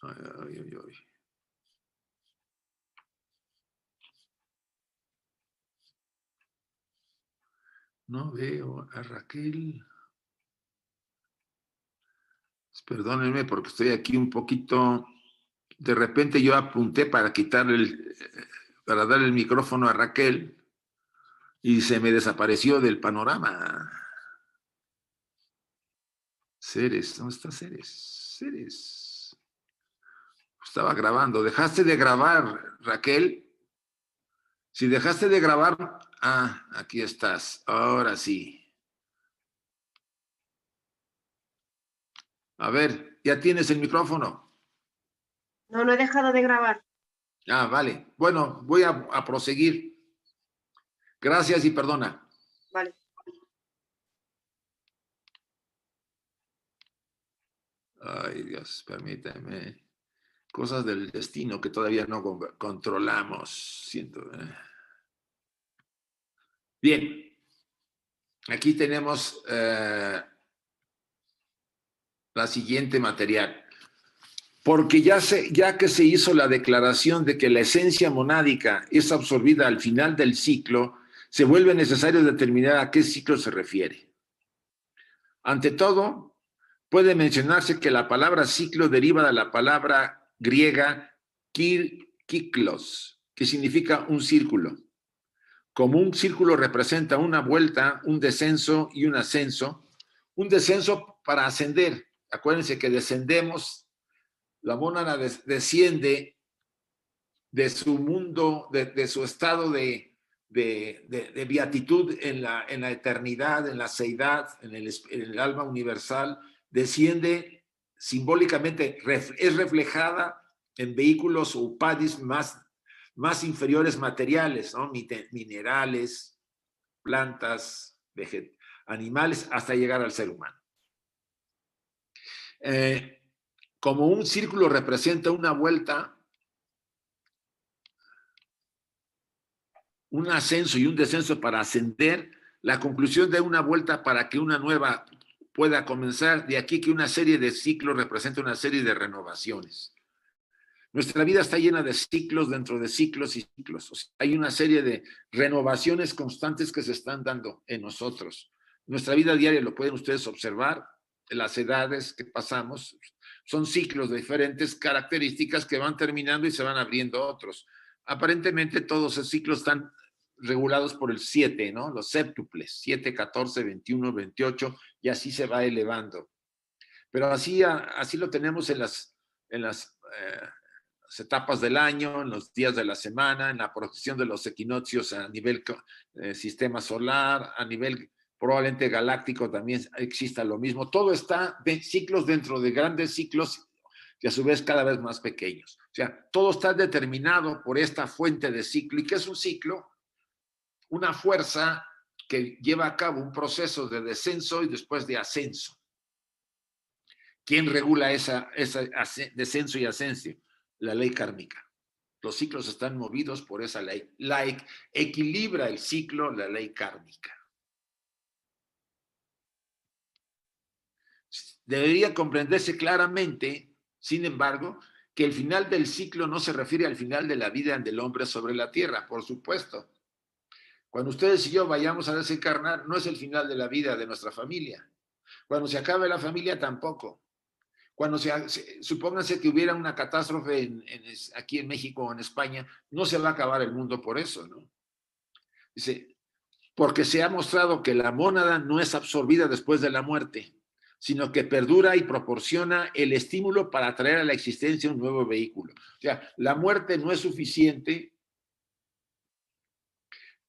Ay, ay, ay, ay. No veo a Raquel. Perdónenme porque estoy aquí un poquito... De repente yo apunté para quitarle para darle el micrófono a Raquel y se me desapareció del panorama. Ceres, ¿dónde está Ceres? Ceres. Estaba grabando. ¿Dejaste de grabar, Raquel? Si dejaste de grabar... Ah, aquí estás. Ahora sí. A ver, ¿ya tienes el micrófono? No, no he dejado de grabar. Ah, vale. Bueno, voy a proseguir. Gracias y perdona. Vale. Ay, Dios, permíteme. Cosas del destino que todavía no controlamos. Siento. Bien. Aquí tenemos la siguiente material. Porque ya que se hizo la declaración de que la esencia monádica es absorbida al final del ciclo, se vuelve necesario determinar a qué ciclo se refiere. Ante todo, puede mencionarse que la palabra ciclo deriva de la palabra griega kyklos, que significa un círculo. Como un círculo representa una vuelta, un descenso y un ascenso, un descenso para ascender. Acuérdense que descendemos, la mónada desciende de su mundo, de su estado de beatitud en la eternidad, en la seidad, en el alma universal, desciende simbólicamente, es reflejada en vehículos o upadis más inferiores materiales, ¿no? Minerales, plantas, animales, hasta llegar al ser humano. Como un círculo representa una vuelta, un ascenso y un descenso para ascender, la conclusión de una vuelta para que una nueva pueda comenzar, de aquí que una serie de ciclos representa una serie de renovaciones. Nuestra vida está llena de ciclos dentro de ciclos y ciclos. O sea, hay una serie de renovaciones constantes que se están dando en nosotros. Nuestra vida diaria, lo pueden ustedes observar, las edades que pasamos, son ciclos de diferentes características que van terminando y se van abriendo otros. Aparentemente todos esos ciclos están regulados por el 7, ¿no? Los séptuples, 7, 14, 21, 28, y así se va elevando. Pero así lo tenemos en las etapas del año, en los días de la semana, en la procesión de los equinoccios a nivel sistema solar, a nivel probablemente galáctico también exista lo mismo. Todo está de ciclos dentro de grandes ciclos y a su vez cada vez más pequeños. O sea, todo está determinado por esta fuente de ciclo. ¿Y qué es un ciclo? Una fuerza que lleva a cabo un proceso de descenso y después de ascenso. ¿Quién regula ese descenso y ascenso? La ley kármica. Los ciclos están movidos por esa ley. Equilibra el ciclo la ley kármica. Debería comprenderse claramente, sin embargo, que el final del ciclo no se refiere al final de la vida del hombre sobre la tierra, por supuesto. Cuando ustedes y yo vayamos a desencarnar, no es el final de la vida de nuestra familia. Cuando se acabe la familia, tampoco. Cuando supónganse que hubiera una catástrofe aquí en México o en España, no se va a acabar el mundo por eso, ¿no? Dice, porque se ha mostrado que la mónada no es absorbida después de la muerte, sino que perdura y proporciona el estímulo para traer a la existencia un nuevo vehículo. O sea, la muerte no es suficiente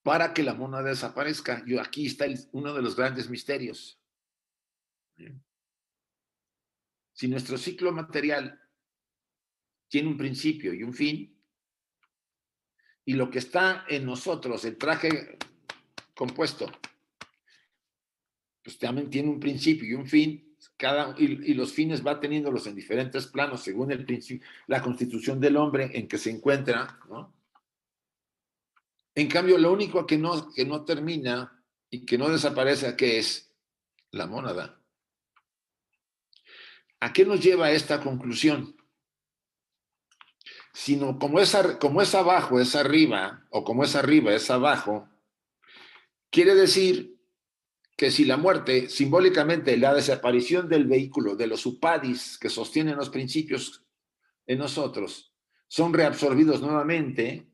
para que la mónada desaparezca. Aquí está uno de los grandes misterios. Si nuestro ciclo material tiene un principio y un fin, y lo que está en nosotros, el traje compuesto, pues también tiene un principio y un fin, y los fines va teniéndolos en diferentes planos según el principio, la constitución del hombre en que se encuentra, ¿no? En cambio, lo único que no termina y que no desaparece, ¿qué es? La mónada. ¿A qué nos lleva esta conclusión? Sino como es abajo, es arriba, o como es arriba, es abajo, quiere decir que si la muerte, simbólicamente la desaparición del vehículo, de los upadis que sostienen los principios en nosotros, son reabsorbidos nuevamente,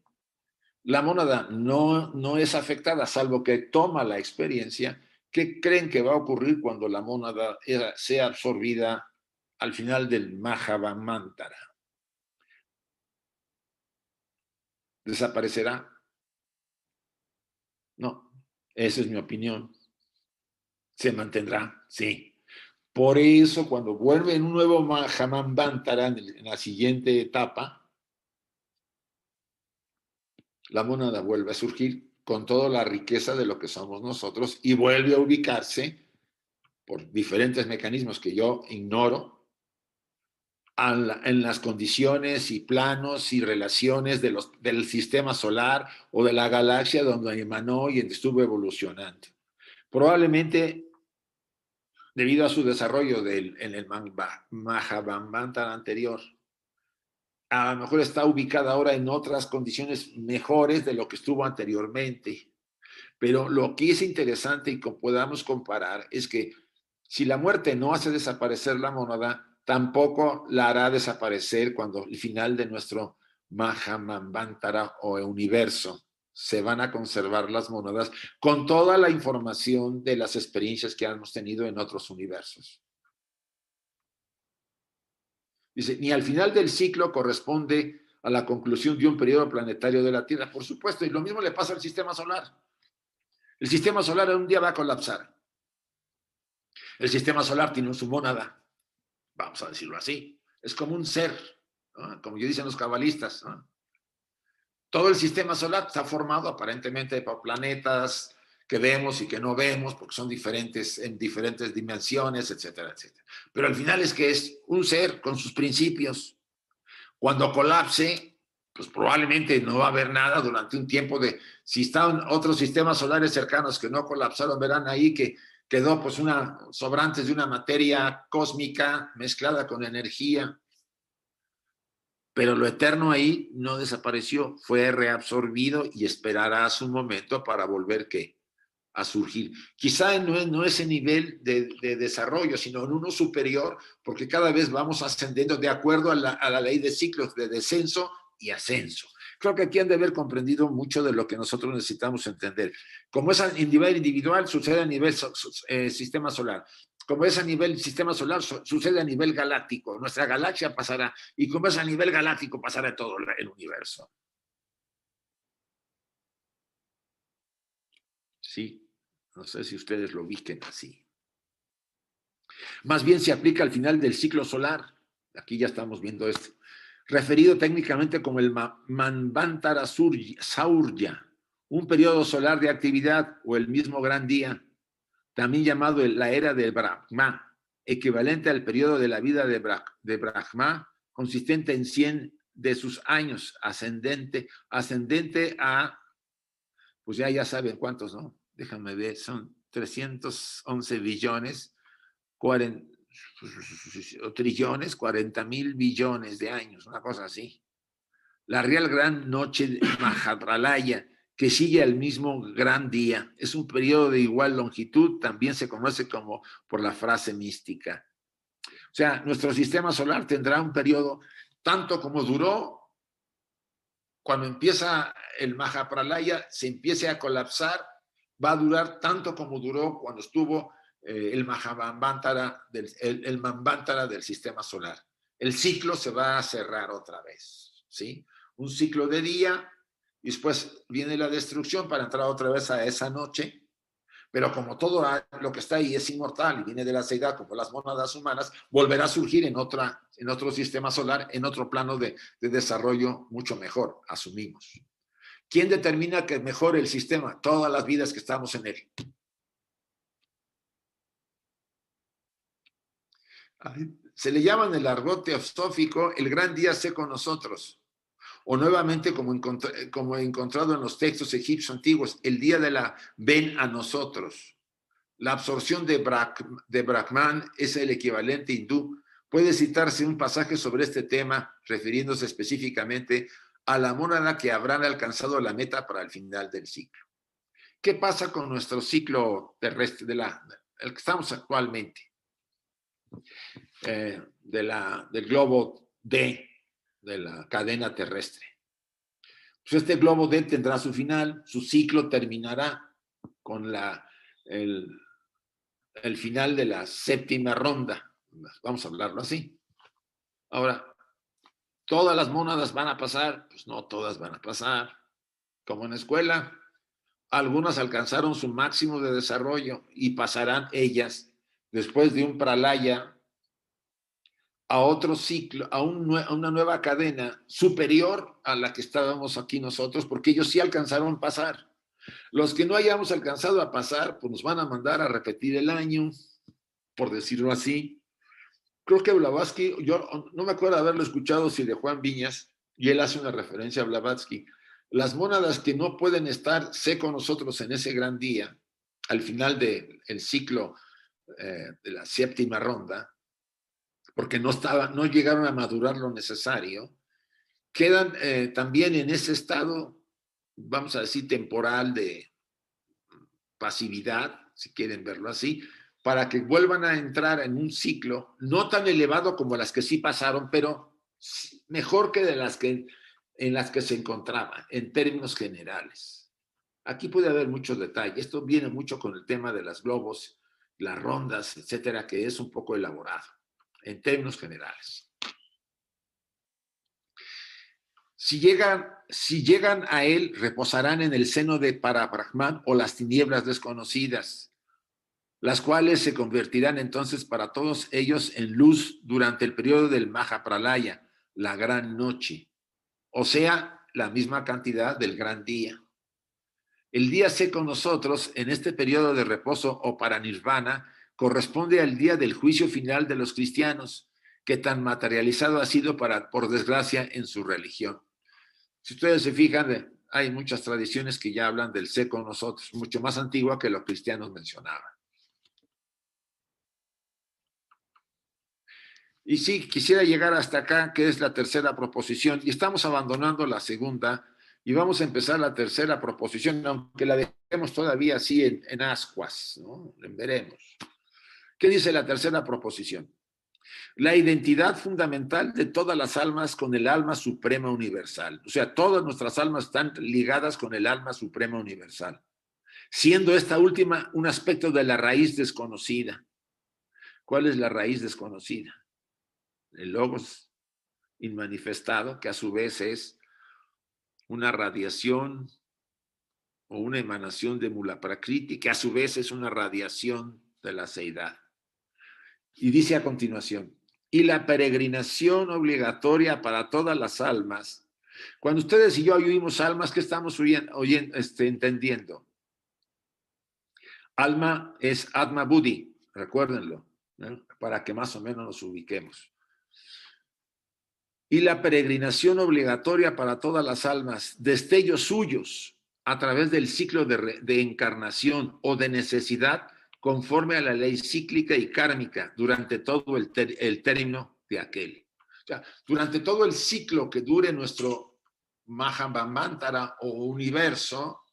la mónada no es afectada, salvo que toma la experiencia. ¿Qué creen que va a ocurrir cuando la mónada sea absorbida al final del Mahavamantara? ¿Desaparecerá? No, esa es mi opinión. ¿Se mantendrá? Sí. Por eso, cuando vuelve en un nuevo Mahavamantara, en la siguiente etapa, la mónada vuelve a surgir con toda la riqueza de lo que somos nosotros y vuelve a ubicarse por diferentes mecanismos que yo ignoro en las condiciones y planos y relaciones del sistema solar o de la galaxia donde emanó y estuvo evolucionando. Probablemente, debido a su desarrollo en el Mahavamantara anterior, a lo mejor está ubicada ahora en otras condiciones mejores de lo que estuvo anteriormente. Pero lo que es interesante y que podamos comparar es que si la muerte no hace desaparecer la mónada, tampoco la hará desaparecer cuando el final de nuestro Mahavamantara o universo. Se van a conservar las mónadas con toda la información de las experiencias que hemos tenido en otros universos. Dice, ni al final del ciclo corresponde a la conclusión de un periodo planetario de la Tierra, por supuesto, y lo mismo le pasa al sistema solar. El sistema solar un día va a colapsar. El sistema solar tiene su mónada, vamos a decirlo así. Es como un ser, ¿no? Como dicen los cabalistas, ¿no? Todo el sistema solar está formado aparentemente por planetas que vemos y que no vemos porque son diferentes en diferentes dimensiones, etcétera, etcétera. Pero al final es que es un ser con sus principios. Cuando colapse, pues probablemente no va a haber nada durante un tiempo de... Si están otros sistemas solares cercanos que no colapsaron, verán ahí que quedó pues sobrantes de una materia cósmica mezclada con energía. Pero lo eterno ahí no desapareció, fue reabsorbido y esperará su momento para volver ¿qué? A surgir. Quizá no ese nivel de desarrollo, sino en uno superior, porque cada vez vamos ascendiendo de acuerdo a la ley de ciclos de descenso y ascenso. Creo que aquí han de haber comprendido mucho de lo que nosotros necesitamos entender. Como es a nivel individual, sucede a nivel sistema solar. Como es a nivel sistema solar, sucede a nivel galáctico. Nuestra galaxia pasará, y como es a nivel galáctico, pasará todo el universo. Sí, no sé si ustedes lo ubiquen así. Más bien se aplica al final del ciclo solar. Aquí ya estamos viendo esto. Referido técnicamente como el Manvantara Saurya, un periodo solar de actividad o el mismo gran día, también llamado la era de Brahma, equivalente al periodo de la vida de Brahma, consistente en 100 de sus años, ascendente a, pues ya saben cuántos, ¿no? Déjame ver, son 311 billones, o trillones, 40,000 billones de años, una cosa así. La real gran noche de Mahapralaya, que sigue al mismo gran día, es un periodo de igual longitud, también se conoce como por la frase mística. O sea, nuestro sistema solar tendrá un periodo tanto como duró cuando empieza el Mahapralaya, se empiece a colapsar, va a durar tanto como duró cuando estuvo el Mahamambantara el Manvantara del sistema solar. El ciclo se va a cerrar otra vez, ¿sí? Un ciclo de día, y después viene la destrucción para entrar otra vez a esa noche, pero como todo lo que está ahí es inmortal y viene de la seidad, como las mónadas humanas, volverá a surgir en otro sistema solar, en otro plano de desarrollo mucho mejor, asumimos. ¿Quién determina que mejore el sistema? Todas las vidas que estamos en él. Se le llama en el argot teosófico el gran día sé con nosotros, o nuevamente como encontrado en los textos egipcios antiguos, el día de la ven a nosotros. La absorción de Brahman es el equivalente hindú. Puede citarse un pasaje sobre este tema, refiriéndose específicamente a la mónada que habrán alcanzado la meta para el final del ciclo. ¿Qué pasa con nuestro ciclo terrestre, el que estamos actualmente? Del globo D, de la cadena terrestre. Pues este globo D tendrá su final, su ciclo terminará con el final de la séptima ronda. Vamos a hablarlo así. Ahora, ¿todas las mónadas van a pasar? Pues no todas van a pasar. Como en la escuela, algunas alcanzaron su máximo de desarrollo y pasarán ellas después de un pralaya a otro ciclo, a una nueva cadena superior a la que estábamos aquí nosotros, porque ellos sí alcanzaron a pasar. Los que no hayamos alcanzado a pasar, pues nos van a mandar a repetir el año, por decirlo así. Creo que Blavatsky, yo no me acuerdo de haberlo escuchado, si de Juan Viñas, y él hace una referencia a Blavatsky. Las mónadas que no pueden estar con nosotros en ese gran día, al final del ciclo de la séptima ronda, porque no llegaron a madurar lo necesario, quedan también en ese estado, vamos a decir, temporal de pasividad, si quieren verlo así, para que vuelvan a entrar en un ciclo no tan elevado como las que sí pasaron, pero mejor que en las que se encontraban, en términos generales. Aquí puede haber muchos detalles. Esto viene mucho con el tema de los globos, las rondas, etcétera, que es un poco elaborado en términos generales. Si llegan a él, reposarán en el seno de Parabrahman o las tinieblas desconocidas, las cuales se convertirán entonces para todos ellos en luz durante el periodo del Mahapralaya, la gran noche, o sea, la misma cantidad del gran día. El día C con nosotros, en este periodo de reposo o paranirvana, corresponde al día del juicio final de los cristianos, que tan materializado ha sido por desgracia en su religión. Si ustedes se fijan, hay muchas tradiciones que ya hablan del sé con nosotros, mucho más antigua que los cristianos mencionaban. Y sí, quisiera llegar hasta acá, que es la tercera proposición, y estamos abandonando la segunda, y vamos a empezar la tercera proposición, aunque la dejemos todavía así en ascuas, ¿no? Veremos. ¿Qué dice la tercera proposición? La identidad fundamental de todas las almas con el alma suprema universal. O sea, todas nuestras almas están ligadas con el alma suprema universal, siendo esta última un aspecto de la raíz desconocida. ¿Cuál es la raíz desconocida? El logos inmanifestado, que a su vez es una radiación o una emanación de Mula Prakriti, que a su vez es una radiación de la seidad. Y dice a continuación, y la peregrinación obligatoria para todas las almas. Cuando ustedes y yo oímos almas, ¿qué estamos entendiendo? Alma es Atma Buddhi, recuérdenlo, ¿no? Para que más o menos nos ubiquemos. Y la peregrinación obligatoria para todas las almas, destellos suyos a través del ciclo de encarnación o de necesidad, conforme a la ley cíclica y kármica durante todo el término de aquel. O sea, durante todo el ciclo que dure nuestro Mahamantara o universo,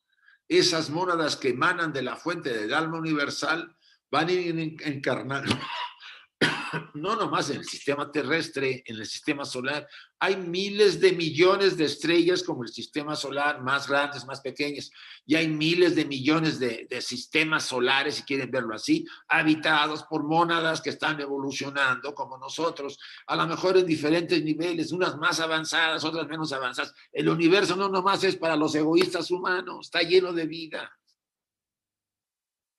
esas mónadas que emanan de la fuente del alma universal van a ir encarnando, no nomás en el sistema terrestre, en el sistema solar. Hay miles de millones de estrellas como el sistema solar, más grandes, más pequeñas, y hay miles de millones de sistemas solares, si quieren verlo así, habitados por mónadas que están evolucionando como nosotros, a lo mejor en diferentes niveles, unas más avanzadas, otras menos avanzadas. El universo no nomás es para los egoístas humanos, está lleno de vida.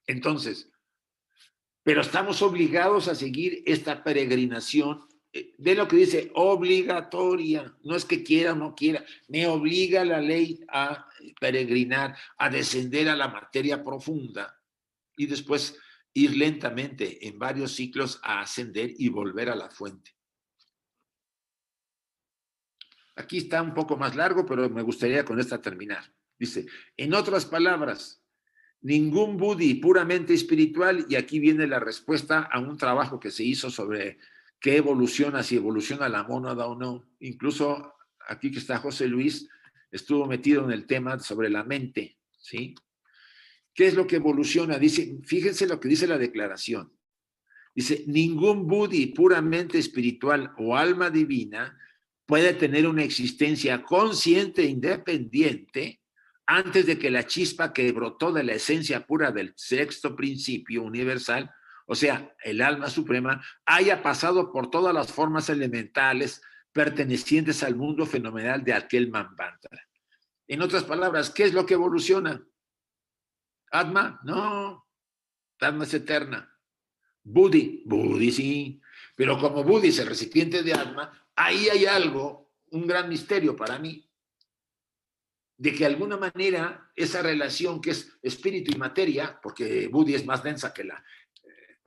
Entonces, pero estamos obligados a seguir esta peregrinación. De lo que dice, obligatoria. No es que quiera o no quiera. Me obliga la ley a peregrinar, a descender a la materia profunda y después ir lentamente en varios ciclos a ascender y volver a la fuente. Aquí está un poco más largo, pero me gustaría con esta terminar. Dice, en otras palabras, ningún Buddhi puramente espiritual, y aquí viene la respuesta a un trabajo que se hizo sobre qué evoluciona, si evoluciona la mónada o no. Incluso aquí que está José Luis, estuvo metido en el tema sobre la mente, ¿sí? ¿Qué es lo que evoluciona? Dice, fíjense lo que dice la declaración. Dice, ningún Buddhi puramente espiritual o alma divina puede tener una existencia consciente e independiente antes de que la chispa que brotó de la esencia pura del sexto principio universal, o sea, el alma suprema, haya pasado por todas las formas elementales pertenecientes al mundo fenomenal de aquel Manvantara. En otras palabras, ¿qué es lo que evoluciona? ¿Atma? No, Atma es eterna. Buddhi, Buddhi sí, pero como Buddhi es el recipiente de Atma, ahí hay algo, un gran misterio para mí, de que de alguna manera esa relación que es espíritu y materia, porque Buddhi es más densa que la...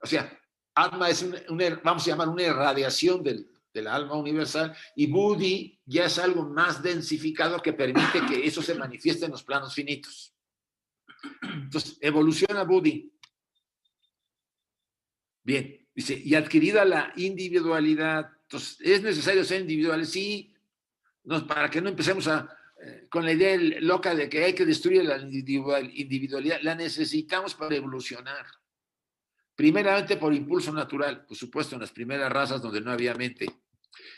o sea, Atma es vamos a llamar una irradiación de la alma universal, y Buddhi ya es algo más densificado que permite que eso se manifieste en los planos finitos. Entonces, evoluciona Buddhi. Bien, dice, y adquirida la individualidad, entonces, ¿es necesario ser individuales? Sí, no, para que no empecemos con la idea loca de que hay que destruir la individualidad. La necesitamos para evolucionar. Primeramente por impulso natural, por supuesto en las primeras razas donde no había mente.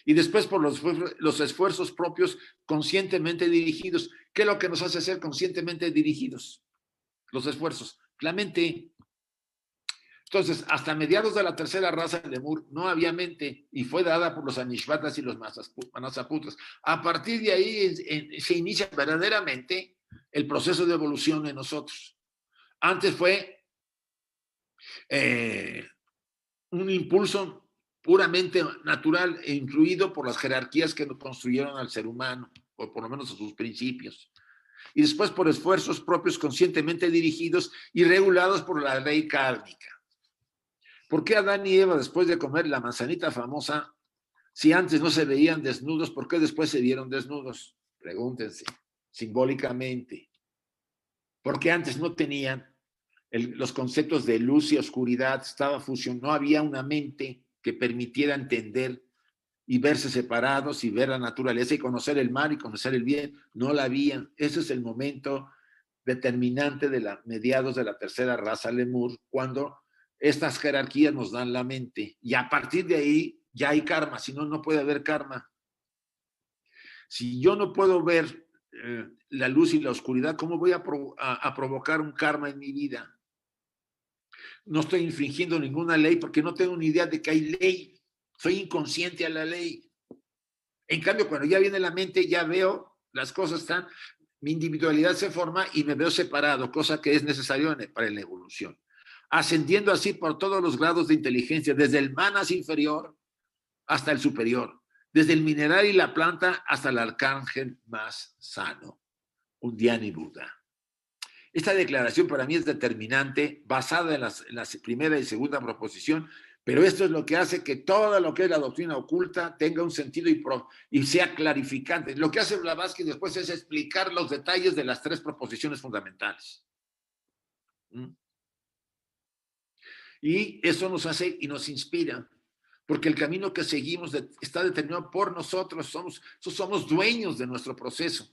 Y después por los esfuerzos propios conscientemente dirigidos. ¿Qué es lo que nos hace ser conscientemente dirigidos? Los esfuerzos. La mente. Entonces, hasta mediados de la tercera raza de Lemur no había mente y fue dada por los Anishvatas y los Manasaputas. A partir de ahí se inicia verdaderamente el proceso de evolución en nosotros. Antes fue un impulso puramente natural e influido por las jerarquías que construyeron al ser humano, o por lo menos a sus principios. Y después por esfuerzos propios conscientemente dirigidos y regulados por la ley kármica. ¿Por qué Adán y Eva, después de comer la manzanita famosa, si antes no se veían desnudos, por qué después se vieron desnudos? Pregúntense, simbólicamente. ¿Por qué antes no tenían los conceptos de luz y oscuridad? Estaba fusión, no había una mente que permitiera entender y verse separados y ver la naturaleza y conocer el mal y conocer el bien. No la habían. Ese es el momento determinante de mediados de la tercera raza Lemur, cuando estas jerarquías nos dan la mente. Y a partir de ahí ya hay karma, si no, no puede haber karma. Si yo no puedo ver la luz y la oscuridad, ¿cómo voy a provocar un karma en mi vida? No estoy infringiendo ninguna ley porque no tengo ni idea de que hay ley. Soy inconsciente a la ley. En cambio, cuando ya viene la mente, ya veo, las cosas están, mi individualidad se forma y me veo separado, cosa que es necesario para la evolución. Ascendiendo así por todos los grados de inteligencia, desde el manas inferior hasta el superior, desde el mineral y la planta hasta el arcángel más sano, un Dhyani Buda. Esta declaración para mí es determinante, basada en la primera y segunda proposición, pero esto es lo que hace que todo lo que es la doctrina oculta tenga un sentido y sea clarificante. Lo que hace Blavatsky después es explicar los detalles de las tres proposiciones fundamentales. Y eso nos hace y nos inspira, porque el camino que seguimos está determinado por nosotros, somos dueños de nuestro proceso.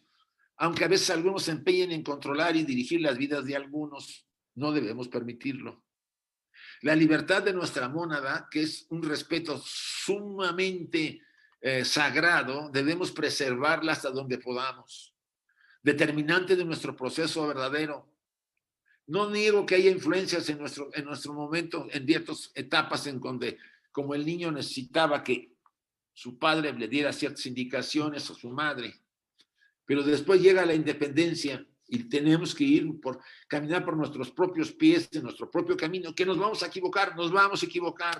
Aunque a veces algunos se empeñen en controlar y dirigir las vidas de algunos, no debemos permitirlo. La libertad de nuestra mónada, que es un respeto sumamente sagrado, debemos preservarla hasta donde podamos. Determinante de nuestro proceso verdadero. No niego que haya influencias en nuestro momento, en ciertas etapas en donde, como el niño necesitaba que su padre le diera ciertas indicaciones a su madre, pero después llega la independencia y tenemos que caminar por nuestros propios pies, en nuestro propio camino, que nos vamos a equivocar,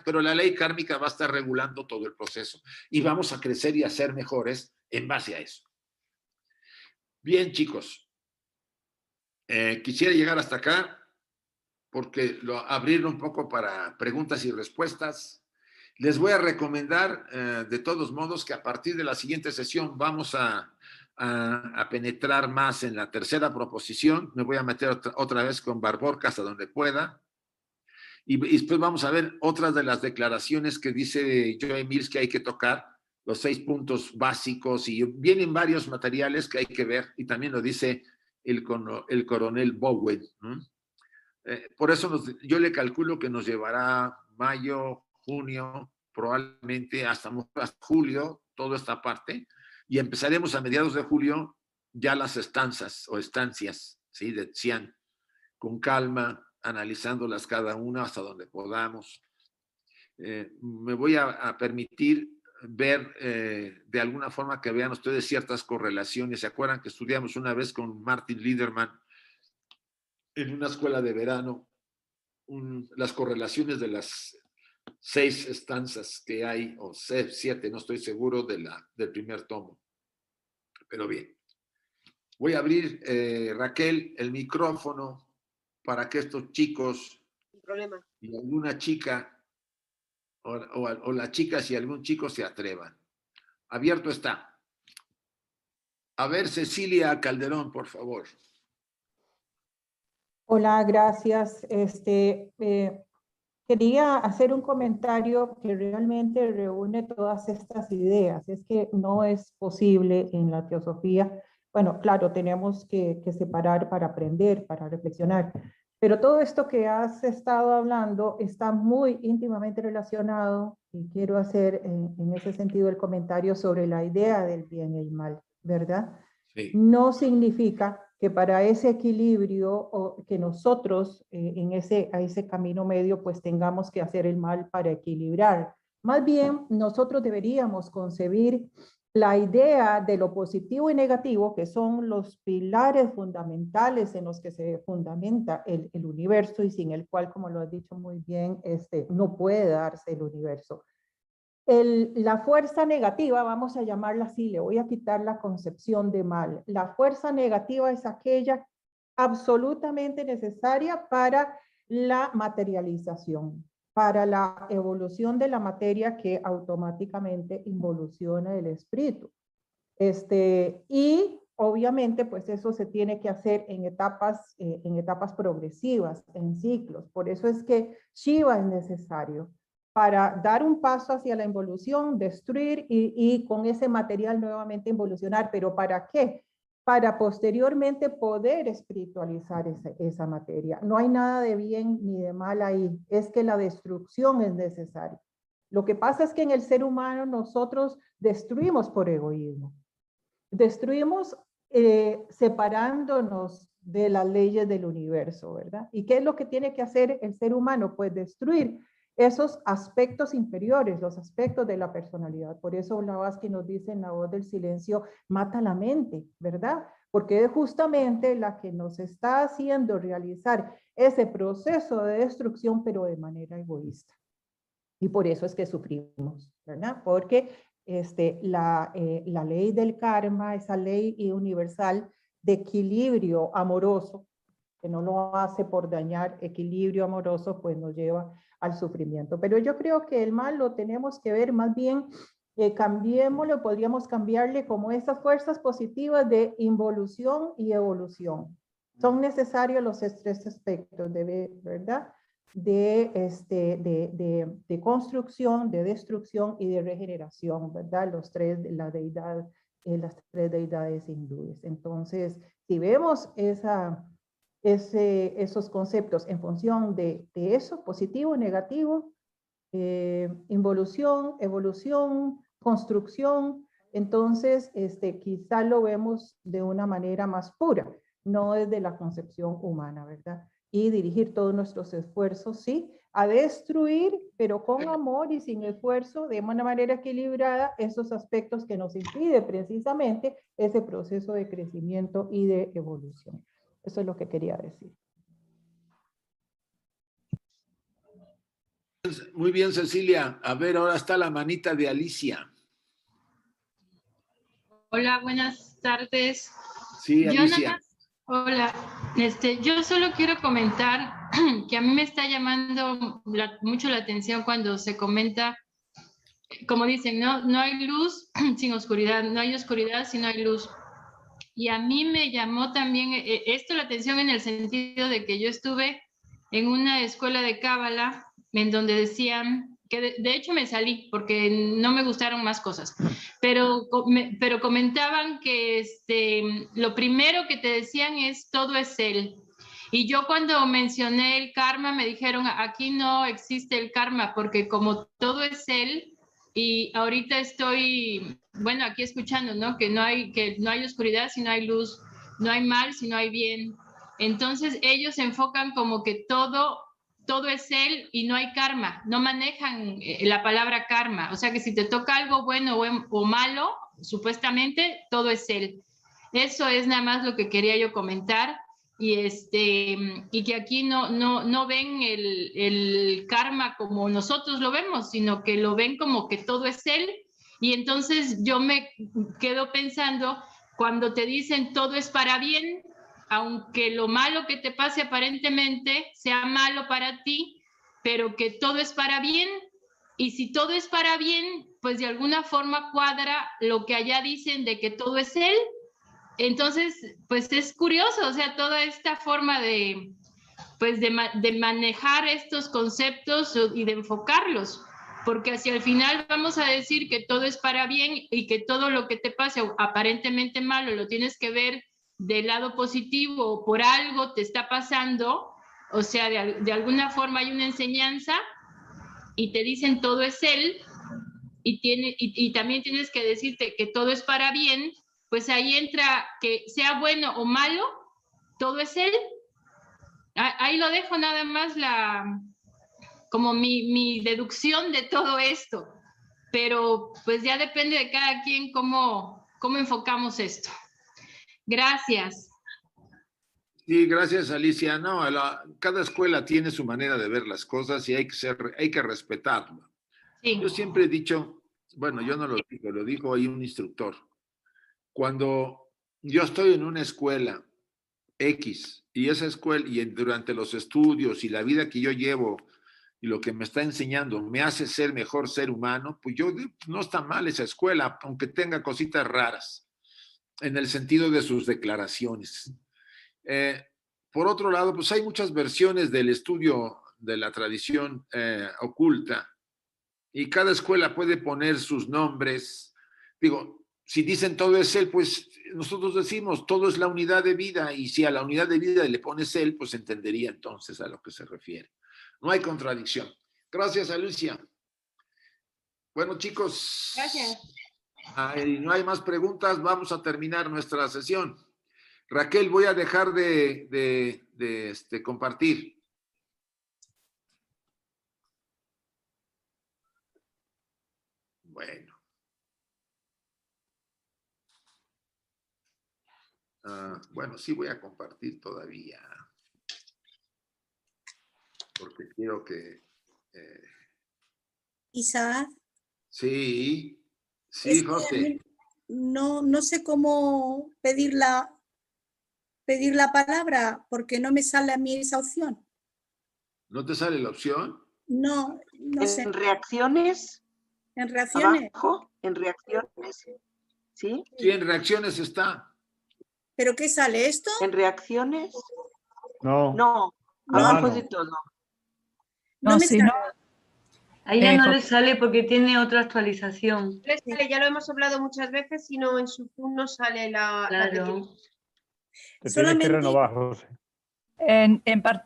pero la ley kármica va a estar regulando todo el proceso y vamos a crecer y a ser mejores en base a eso. Bien, chicos, quisiera llegar hasta acá porque abrirlo un poco para preguntas y respuestas. Les voy a recomendar de todos modos que a partir de la siguiente sesión vamos a penetrar más en la tercera proposición. Me voy a meter otra vez con Barborca hasta donde pueda. Y después vamos a ver otras de las declaraciones que dice Joe Mills que hay que tocar, los 6 puntos básicos, y vienen varios materiales que hay que ver, y también lo dice el coronel Bowen. Por eso yo le calculo que nos llevará mayo, junio, probablemente hasta julio, toda esta parte, y empezaremos a mediados de julio ya las estancias, ¿sí? De Xi'an, con calma, analizándolas cada una hasta donde podamos. Me voy a permitir ver de alguna forma que vean ustedes ciertas correlaciones. ¿Se acuerdan que estudiamos una vez con Martin Liederman en una escuela de verano las correlaciones de las 6 estanzas que hay, o 7, no estoy seguro, del primer tomo? Pero bien, voy a abrir, Raquel, el micrófono para que estos chicos y alguna chica, o las chicas y algún chico se atrevan. Abierto está. A ver, Cecilia Calderón, por favor. Hola, gracias. Quería hacer un comentario que realmente reúne todas estas ideas. Es que no es posible en la teosofía. Bueno, claro, tenemos que separar para aprender, para reflexionar. Pero todo esto que has estado hablando está muy íntimamente relacionado, y quiero hacer en ese sentido el comentario sobre la idea del bien y el mal, ¿verdad? Sí. No significa que para ese equilibrio, o que nosotros a ese camino medio, pues tengamos que hacer el mal para equilibrar. Más bien, nosotros deberíamos concebir la idea de lo positivo y negativo, que son los pilares fundamentales en los que se fundamenta el universo, y sin el cual, como lo has dicho muy bien, no puede darse el universo. La fuerza negativa, vamos a llamarla así, le voy a quitar la concepción de mal. La fuerza negativa es aquella absolutamente necesaria para la materialización, para la evolución de la materia, que automáticamente involuciona el espíritu. Y obviamente, pues eso se tiene que hacer en etapas progresivas, en ciclos. Por eso es que Shiva es necesario, para dar un paso hacia la involución, destruir y con ese material nuevamente involucionar. ¿Pero para qué? Para posteriormente poder espiritualizar esa materia. No hay nada de bien ni de mal ahí, es que la destrucción es necesaria. Lo que pasa es que en el ser humano nosotros destruimos por egoísmo. Destruimos separándonos de las leyes del universo, ¿verdad? ¿Y qué es lo que tiene que hacer el ser humano? Pues destruir esos aspectos inferiores, los aspectos de la personalidad. Por eso Blavatsky nos dice en La Voz del Silencio, mata la mente, ¿verdad? Porque es justamente la que nos está haciendo realizar ese proceso de destrucción, pero de manera egoísta. Y por eso es que sufrimos, ¿verdad? Porque la ley del karma, esa ley universal de equilibrio amoroso, que no lo hace por dañar, equilibrio amoroso, pues nos lleva al sufrimiento. Pero yo creo que el mal lo tenemos que ver más bien, cambiémoslo, podríamos cambiarle como esas fuerzas positivas de involución y evolución. Son necesarios los 3 aspectos, ¿verdad? de construcción, de destrucción y de regeneración, ¿verdad? Las tres deidades hindúes. Entonces, si vemos esos conceptos en función de eso, positivo, negativo, involución, evolución, construcción, entonces quizá lo vemos de una manera más pura, no desde la concepción humana, ¿verdad? Y dirigir todos nuestros esfuerzos, sí, a destruir, pero con amor y sin esfuerzo, de una manera equilibrada, esos aspectos que nos impide precisamente ese proceso de crecimiento y de evolución. Eso es lo que quería decir. Muy bien, Cecilia. A ver, ahora está la manita de Alicia. Hola, buenas tardes. Sí, Alicia. Hola, yo solo quiero comentar que a mí me está llamando mucho la atención cuando se comenta, como dicen, no hay luz sin oscuridad, no hay oscuridad si no hay luz. Y a mí me llamó también esto la atención en el sentido de que yo estuve en una escuela de Cábala en donde decían, que de hecho me salí porque no me gustaron más cosas, pero comentaban que lo primero que te decían es todo es él. Y yo cuando mencioné el karma me dijeron, aquí no existe el karma porque como todo es él, y ahorita estoy, bueno, aquí escuchando, ¿no? Que no hay oscuridad si no hay luz, no hay mal si no hay bien. Entonces ellos se enfocan como que todo es él y no hay karma, no manejan la palabra karma, o sea que si te toca algo bueno o malo, supuestamente todo es él. Eso es nada más lo que quería yo comentar y que aquí no ven el karma como nosotros lo vemos, sino que lo ven como que todo es él. Y entonces yo me quedo pensando, cuando te dicen todo es para bien, aunque lo malo que te pase aparentemente sea malo para ti, pero que todo es para bien. Y si todo es para bien, pues de alguna forma cuadra lo que allá dicen de que todo es él. Entonces, pues es curioso, o sea, toda esta forma de manejar estos conceptos y de enfocarlos, porque hacia el final vamos a decir que todo es para bien y que todo lo que te pase aparentemente malo lo tienes que ver del lado positivo o por algo te está pasando, o sea, de alguna forma hay una enseñanza y te dicen todo es él y también tienes que decirte que todo es para bien, pues ahí entra que sea bueno o malo, todo es él. Ahí lo dejo nada más como mi deducción de todo esto, pero pues ya depende de cada quien cómo enfocamos esto. Gracias. Sí, gracias, Alicia. No, cada escuela tiene su manera de ver las cosas y hay que respetarlo. Sí. Yo siempre he dicho, bueno, yo no lo digo, lo dijo ahí un instructor. Cuando yo estoy en una escuela X y esa escuela, y durante los estudios y la vida que yo llevo y lo que me está enseñando me hace ser mejor ser humano, pues no está mal esa escuela, aunque tenga cositas raras en el sentido de sus declaraciones. Por otro lado, pues hay muchas versiones del estudio de la tradición oculta y cada escuela puede poner sus nombres. Digo, si dicen todo es él, pues nosotros decimos todo es la unidad de vida y si a la unidad de vida le pones él, pues entendería entonces a lo que se refiere. No hay contradicción. Gracias, Alicia. Bueno, chicos. Gracias. No hay más preguntas, vamos a terminar nuestra sesión. Raquel, voy a dejar de compartir. Bueno. Bueno, sí voy a compartir todavía. Porque quiero que... Isaac. Sí, José. No sé cómo pedir la palabra porque no me sale a mí esa opción. ¿No te sale la opción? No sé. ¿En reacciones? ¿En reacciones? ¿Abajo? ¿En reacciones? ¿Sí? Sí, en reacciones está. ¿Pero qué sale esto? ¿En reacciones? No. No, abajo de todo. No me si sale. A ella no le sale porque tiene otra actualización. Le sale, ya lo hemos hablado muchas veces, y no, en su Zoom no sale la Claro. Te tienes que renovar, José.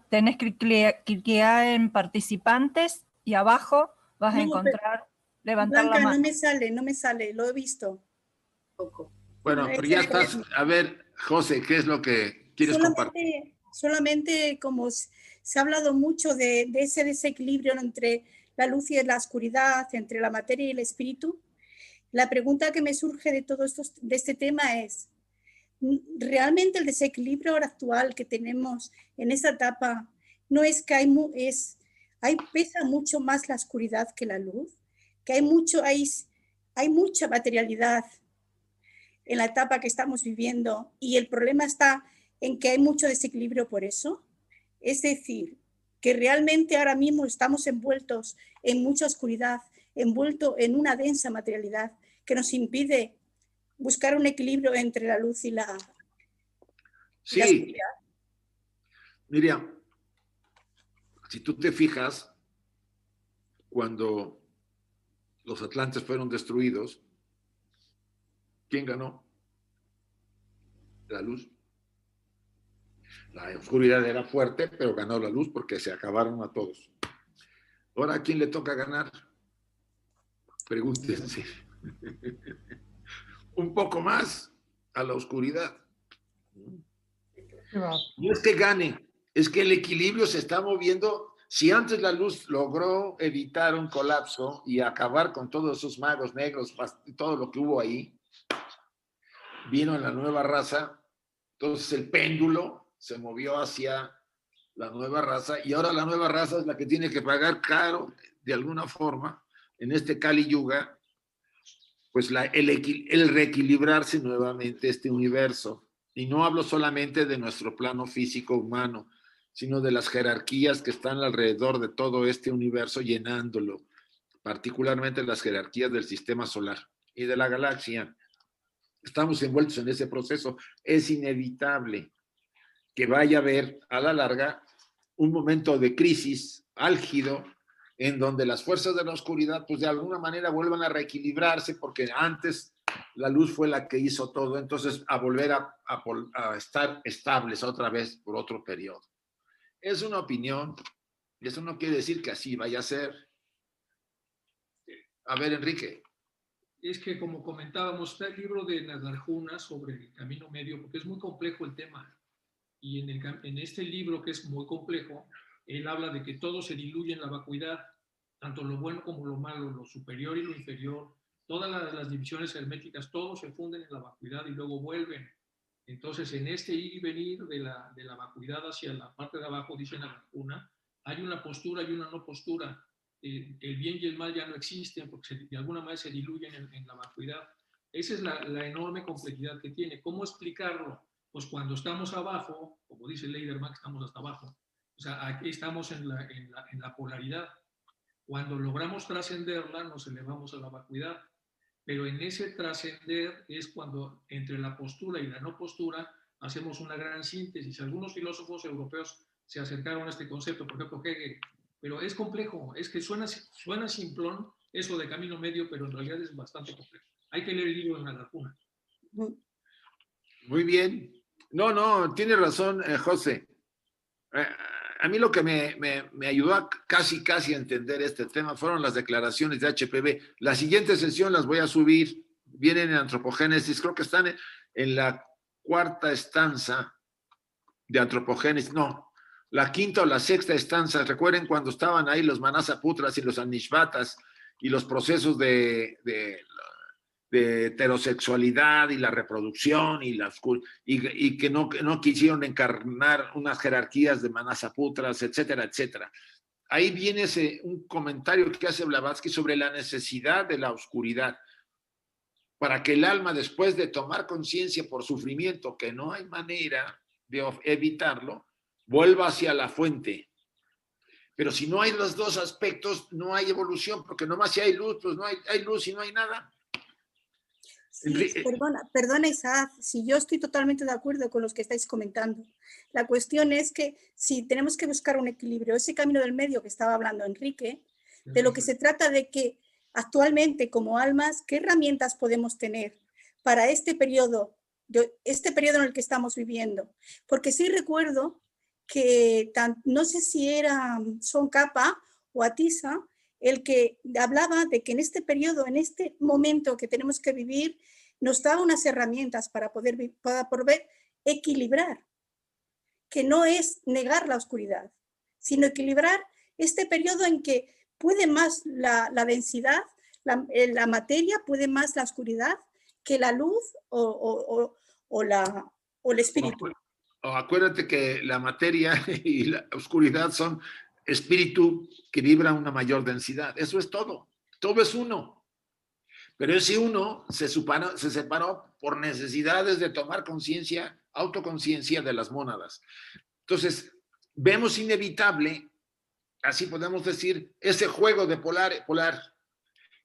Tenés que cliquear en participantes y abajo vas a No, encontrar levantar Blanca, la mano. no me sale, lo he visto. Bueno, pero ya estás. A ver, José, ¿qué es lo que quieres compartir? Solamente como se ha hablado mucho de ese desequilibrio entre la luz y la oscuridad, entre la materia y el espíritu, la pregunta que me surge de todo esto, de este tema es, ¿realmente el desequilibrio actual que tenemos en esta etapa no es que pesa mucho más la oscuridad que la luz? Que hay mucha materialidad en la etapa que estamos viviendo y el problema está en que hay mucho desequilibrio por eso. Es decir, que realmente ahora mismo estamos envueltos en mucha oscuridad, envuelto en una densa materialidad que nos impide buscar un equilibrio entre la luz y la oscuridad. Miriam, si tú te fijas, cuando los atlantes fueron destruidos, ¿quién ganó? La luz. La oscuridad era fuerte, pero ganó la luz porque se acabaron a todos. Ahora, ¿a quién le toca ganar? Pregúntense. Un poco más a la oscuridad. No es que gane, es que el equilibrio se está moviendo. Si antes la luz logró evitar un colapso y acabar con todos esos magos negros, todo lo que hubo ahí, vino la nueva raza, entonces el péndulo se movió hacia la nueva raza y ahora la nueva raza es la que tiene que pagar caro, de alguna forma, en este Kali Yuga, pues el reequilibrarse nuevamente este universo. Y no hablo solamente de nuestro plano físico humano, sino de las jerarquías que están alrededor de todo este universo llenándolo, particularmente las jerarquías del sistema solar y de la galaxia. Estamos envueltos en ese proceso. Es inevitable que vaya a haber a la larga un momento de crisis álgido en donde las fuerzas de la oscuridad pues de alguna manera vuelvan a reequilibrarse porque antes la luz fue la que hizo todo, entonces a volver a estar estables otra vez por otro periodo. Es una opinión, y eso no quiere decir que así vaya a ser. A ver, Enrique. Es que, como comentábamos, está el libro de Nagarjuna sobre el camino medio, porque es muy complejo el tema. Y en este libro, que es muy complejo, él habla de que todo se diluye en la vacuidad, tanto lo bueno como lo malo, lo superior y lo inferior, todas las divisiones herméticas, todo se funden en la vacuidad y luego vuelven. Entonces, en este ir y venir de la vacuidad hacia la parte de abajo, dice Nagarjuna, hay una postura y una no postura. El bien y el mal ya no existen porque de alguna manera se diluyen en la vacuidad. Esa es la enorme complejidad que tiene. ¿Cómo explicarlo? Pues cuando estamos abajo, como dice Leiderman, estamos hasta abajo. O sea, aquí estamos en la polaridad. Cuando logramos trascenderla, nos elevamos a la vacuidad. Pero en ese trascender es cuando entre la postura y la no postura hacemos una gran síntesis. Algunos filósofos europeos se acercaron a este concepto, por ejemplo Hegel, pero es complejo, es que suena simplón eso de camino medio, pero en realidad es bastante complejo. Hay que leer el libro de Nagarjuna. Muy bien. No, tiene razón, José. A mí lo que me ayudó a casi a entender este tema fueron las declaraciones de HPV. La siguiente sesión las voy a subir, vienen en Antropogénesis, creo que están en la cuarta estanza de Antropogénesis, no, la quinta o la sexta estanza. Recuerden cuando estaban ahí los Manasaputras y los Anishvatas y los procesos de heterosexualidad y la reproducción y que no quisieron encarnar unas jerarquías de Manasaputras, etcétera, etcétera. Ahí viene un comentario que hace Blavatsky sobre la necesidad de la oscuridad para que el alma, después de tomar conciencia por sufrimiento, que no hay manera de evitarlo, vuelva hacia la fuente. Pero si no hay los dos aspectos, no hay evolución, porque nomás si hay luz, pues no hay luz y no hay nada. Sí, perdona Isaac, si yo estoy totalmente de acuerdo con los que estáis comentando. La cuestión es que si tenemos que buscar un equilibrio, ese camino del medio que estaba hablando Enrique, de lo que se trata de que actualmente como almas, ¿qué herramientas podemos tener para este periodo en el que estamos viviendo? Porque sí recuerdo que no sé si era Son Capa o Atisa, el que hablaba de que en este periodo, en este momento que tenemos que vivir, nos da unas herramientas para poder equilibrar, que no es negar la oscuridad, sino equilibrar este periodo en que puede más la densidad, la materia, puede más la oscuridad que la luz o el espíritu. Acuérdate que la materia y la oscuridad son espíritu que vibra una mayor densidad. Eso es todo. Todo es uno. Pero ese uno se separó por necesidades de tomar conciencia, autoconciencia de las mónadas. Entonces, vemos inevitable, así podemos decir, ese juego de polar.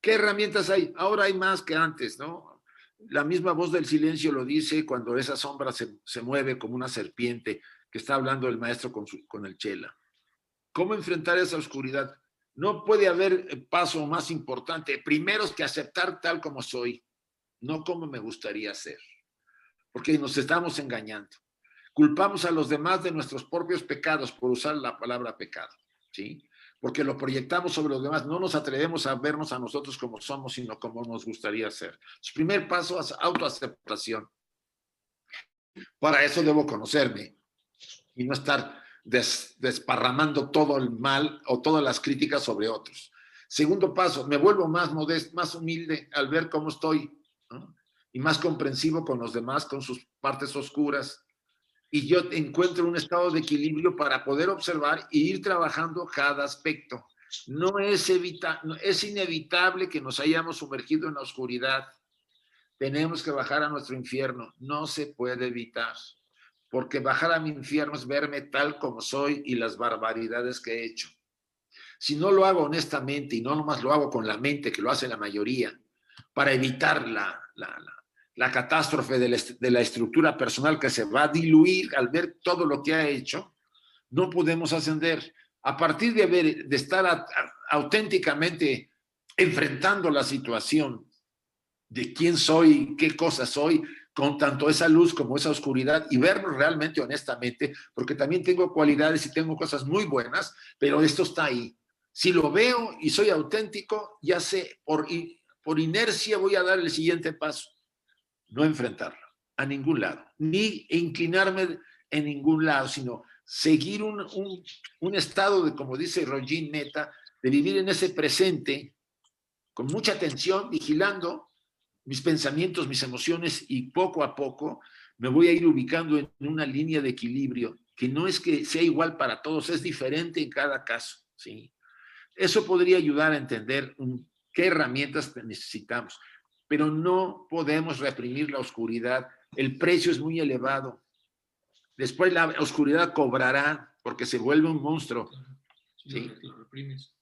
¿Qué herramientas hay? Ahora hay más que antes, ¿no? La misma voz del silencio lo dice cuando esa sombra se mueve como una serpiente que está hablando el maestro con el chela. ¿Cómo enfrentar esa oscuridad? No puede haber paso más importante. Primero es que aceptar tal como soy, no como me gustaría ser, porque nos estamos engañando. Culpamos a los demás de nuestros propios pecados por usar la palabra pecado, ¿sí? Porque lo proyectamos sobre los demás. No nos atrevemos a vernos a nosotros como somos, sino como nos gustaría ser. El primer paso es autoaceptación. Para eso debo conocerme y no estar desparramando todo el mal o todas las críticas sobre otros. Segundo paso, me vuelvo más modesto, más humilde al ver cómo estoy, ¿no? Y más comprensivo con los demás, con sus partes oscuras. Y yo encuentro un estado de equilibrio para poder observar e ir trabajando cada aspecto. Es inevitable que nos hayamos sumergido en la oscuridad. Tenemos que bajar a nuestro infierno. No se puede evitar. Porque bajar a mi infierno es verme tal como soy y las barbaridades que he hecho. Si no lo hago honestamente y no nomás lo hago con la mente, que lo hace la mayoría, para evitar la catástrofe de la estructura personal que se va a diluir al ver todo lo que ha hecho, no podemos ascender. A partir de estar auténticamente enfrentando la situación de quién soy, qué cosa soy, con tanto esa luz como esa oscuridad, y vernos realmente honestamente, porque también tengo cualidades y tengo cosas muy buenas, pero esto está ahí. Si lo veo y soy auténtico, ya sé, por inercia voy a dar el siguiente paso. No enfrentarlo a ningún lado, ni inclinarme en ningún lado, sino seguir un estado de, como dice Roger Netta, de vivir en ese presente con mucha atención, vigilando mis pensamientos, mis emociones, y poco a poco me voy a ir ubicando en una línea de equilibrio que no es que sea igual para todos, es diferente en cada caso, ¿sí? Eso podría ayudar a entender qué herramientas necesitamos, pero no podemos reprimir la oscuridad. El precio es muy elevado. Después la oscuridad cobrará porque se vuelve un monstruo. Sí, lo reprimes.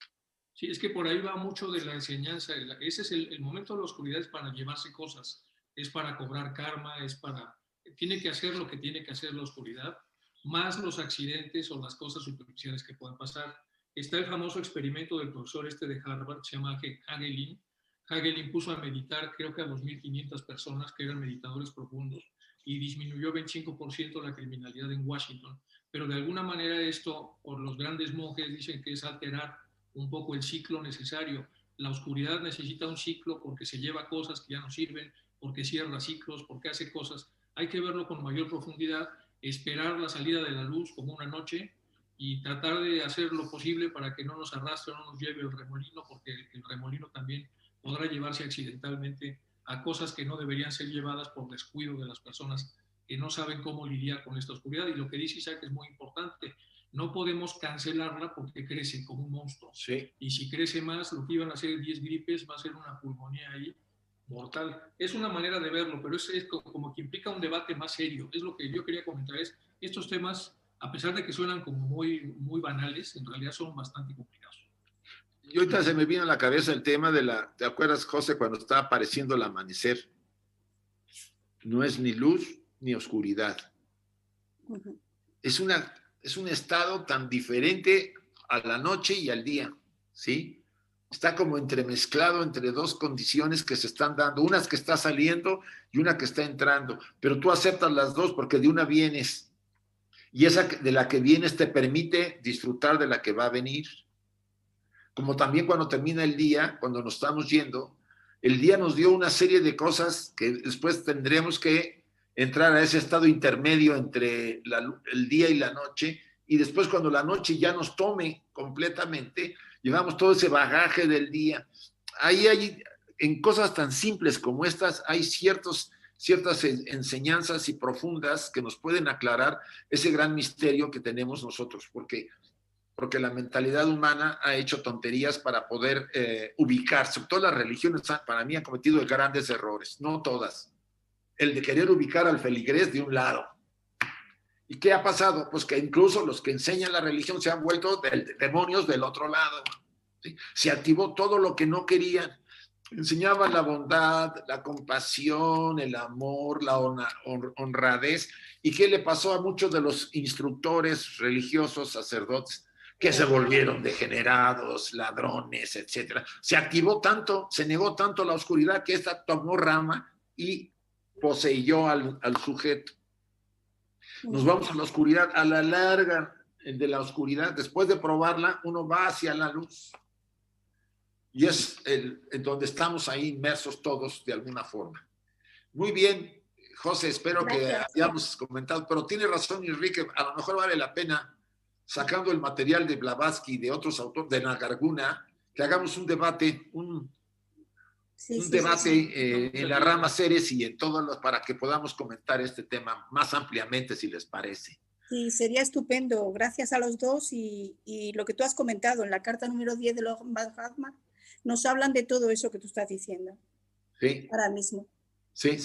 Sí, es que por ahí va mucho de la enseñanza. Ese es el momento de la oscuridad, es para llevarse cosas, es para cobrar karma, tiene que hacer lo que tiene que hacer la oscuridad, más los accidentes o las cosas superficiales que puedan pasar. Está el famoso experimento del profesor de Harvard, se llama Hagelin. Hagelin puso a meditar, creo que a 2.500 personas que eran meditadores profundos, y disminuyó 25% la criminalidad en Washington. Pero de alguna manera esto, por los grandes monjes, dicen que es alterar un poco el ciclo necesario. La oscuridad necesita un ciclo porque se lleva cosas que ya no sirven, porque cierra ciclos, porque hace cosas. Hay que verlo con mayor profundidad, esperar la salida de la luz como una noche y tratar de hacer lo posible para que no nos arrastre, no nos lleve el remolino, porque el remolino también podrá llevarse accidentalmente a cosas que no deberían ser llevadas por descuido de las personas que no saben cómo lidiar con esta oscuridad. Y lo que dice Isaac es muy importante. No podemos cancelarla porque crece como un monstruo. Sí. Y si crece más, lo que iban a ser 10 gripes va a ser una pulmonía ahí mortal. Es una manera de verlo, pero es como que implica un debate más serio. Es lo que yo quería comentar. Estos temas, a pesar de que suenan como muy, muy banales, en realidad son bastante complicados. Y ahorita se me vino a la cabeza el tema ¿te acuerdas, José, cuando estaba apareciendo el amanecer? no es ni luz ni oscuridad. Ujú. Es un estado tan diferente a la noche y al día, ¿sí? Está como entremezclado entre dos condiciones que se están dando, una que está saliendo y una que está entrando, pero tú aceptas las dos porque de una vienes, y esa de la que vienes te permite disfrutar de la que va a venir. Como también cuando termina el día, cuando nos estamos yendo, el día nos dio una serie de cosas que después tendremos que entrar a ese estado intermedio entre el día y la noche, y después cuando la noche ya nos tome completamente, llevamos todo ese bagaje del día. Ahí hay, en cosas tan simples como estas, hay ciertas enseñanzas y profundas que nos pueden aclarar ese gran misterio que tenemos nosotros, porque la mentalidad humana ha hecho tonterías para poder ubicarse. Todas las religiones, para mí, han cometido grandes errores, no todas. El de querer ubicar al feligrés de un lado. ¿Y qué ha pasado? Pues que incluso los que enseñan la religión se han vuelto demonios del otro lado, ¿sí? Se activó todo lo que no querían. Enseñaban la bondad, la compasión, el amor, la honradez. ¿Y qué le pasó a muchos de los instructores religiosos, sacerdotes? Que se volvieron degenerados, ladrones, etcétera. Se activó tanto, se negó tanto la oscuridad que esta tomó rama y poseyó al sujeto. Nos vamos a la oscuridad, a la larga de la oscuridad. Después de probarla, uno va hacia la luz. Y es en donde estamos ahí inmersos todos de alguna forma. Muy bien, José, espero que hayamos comentado, pero tiene razón Enrique, a lo mejor vale la pena, sacando el material de Blavatsky y de otros autores, de Nagarjuna, que hagamos un debate, en la rama Ceres y en todos los, para que podamos comentar este tema más ampliamente, si les parece. Sí, sería estupendo. Gracias a los dos y lo que tú has comentado en la carta número 10 de los Mahatma, nos hablan de todo eso que tú estás diciendo. Sí. Ahora mismo. Sí,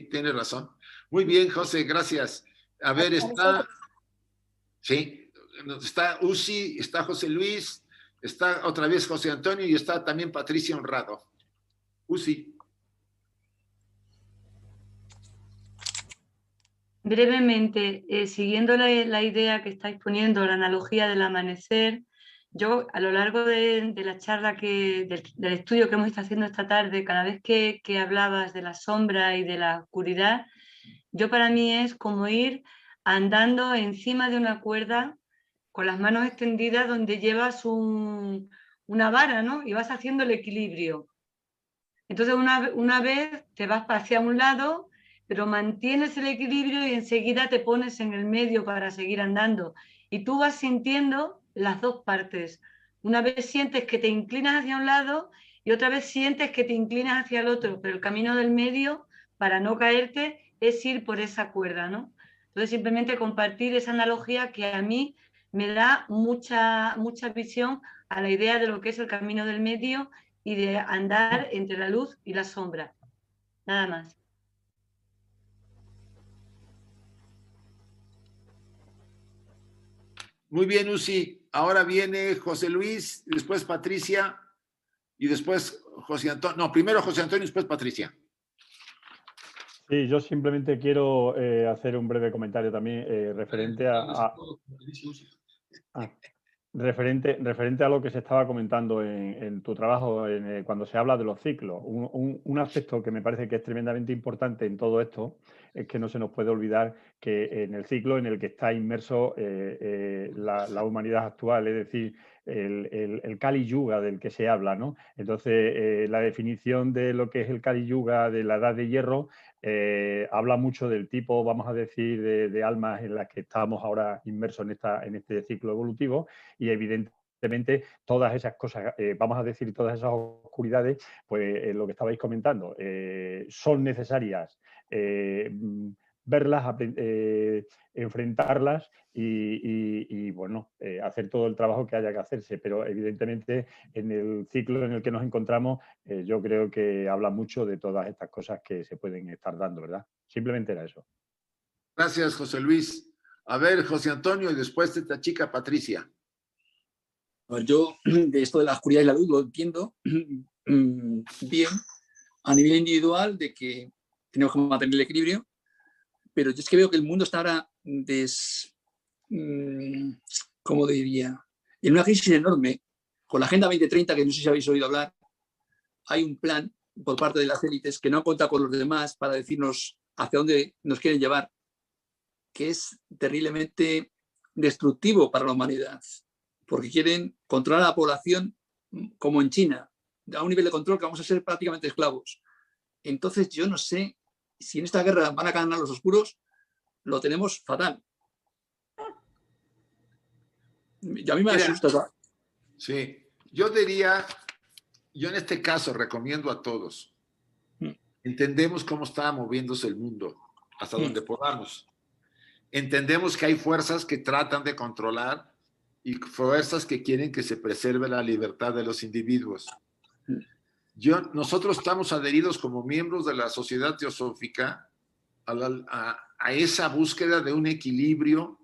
tienes razón. Muy bien, José, gracias. A ver, está Uzi, está José Luis, está otra vez José Antonio y está también Patricia Honrado. Uzi. Brevemente, siguiendo la idea que estáis poniendo, la analogía del amanecer, yo a lo largo de la charla, del estudio que hemos estado haciendo esta tarde, cada vez que hablabas de la sombra y de la oscuridad, yo para mí es como ir andando encima de una cuerda con las manos extendidas donde llevas una vara, ¿no? Y vas haciendo el equilibrio. Entonces una vez te vas hacia un lado, pero mantienes el equilibrio y enseguida te pones en el medio para seguir andando. Y tú vas sintiendo las dos partes. Una vez sientes que te inclinas hacia un lado y otra vez sientes que te inclinas hacia el otro, pero el camino del medio, para no caerte, es ir por esa cuerda, ¿no? Entonces simplemente compartir esa analogía que a mí me da mucha visión a la idea de lo que es el camino del medio y de andar entre la luz y la sombra. Nada más. Muy bien, Uzi. Ahora viene José Luis, después Patricia y después José Antonio. No, primero José Antonio y después Patricia. Sí, yo simplemente quiero hacer un breve comentario también referente referente a lo que se estaba comentando en tu trabajo, cuando se habla de los ciclos. Un aspecto que me parece que es tremendamente importante en todo esto es que no se nos puede olvidar que en el ciclo en el que está inmerso la humanidad actual, es decir, el Kali Yuga del que se habla, ¿no? Entonces, la definición de lo que es el Kali Yuga de la Edad de Hierro habla mucho del tipo, vamos a decir, de almas en las que estamos ahora inmersos en este ciclo evolutivo, y evidentemente todas esas cosas, vamos a decir, todas esas oscuridades, pues lo que estabais comentando, son necesarias verlas, enfrentarlas y bueno, hacer todo el trabajo que haya que hacerse, pero evidentemente en el ciclo en el que nos encontramos yo creo que habla mucho de todas estas cosas que se pueden estar dando, ¿verdad? Simplemente era eso. Gracias, José Luis. A ver, José Antonio, y después esta chica Patricia. Yo de esto de la oscuridad y la luz lo entiendo bien a nivel individual, de que tenemos que mantener el equilibrio, pero yo es que veo que el mundo está ahora ¿cómo diría? En una crisis enorme. Con la Agenda 2030, que no sé si habéis oído hablar, hay un plan por parte de las élites que no cuenta con los demás para decirnos hacia dónde nos quieren llevar, que es terriblemente destructivo para la humanidad, porque quieren controlar a la población como en China, a un nivel de control que vamos a ser prácticamente esclavos. Entonces yo no sé si en esta guerra van a ganar los oscuros, lo tenemos fatal. Y a mí me asusta. Sí, yo diría, yo en este caso recomiendo a todos, entendemos cómo está moviéndose el mundo, hasta donde podamos. Entendemos que hay fuerzas que tratan de controlar y fuerzas que quieren que se preserve la libertad de los individuos. Nosotros estamos adheridos como miembros de la Sociedad Teosófica a esa búsqueda de un equilibrio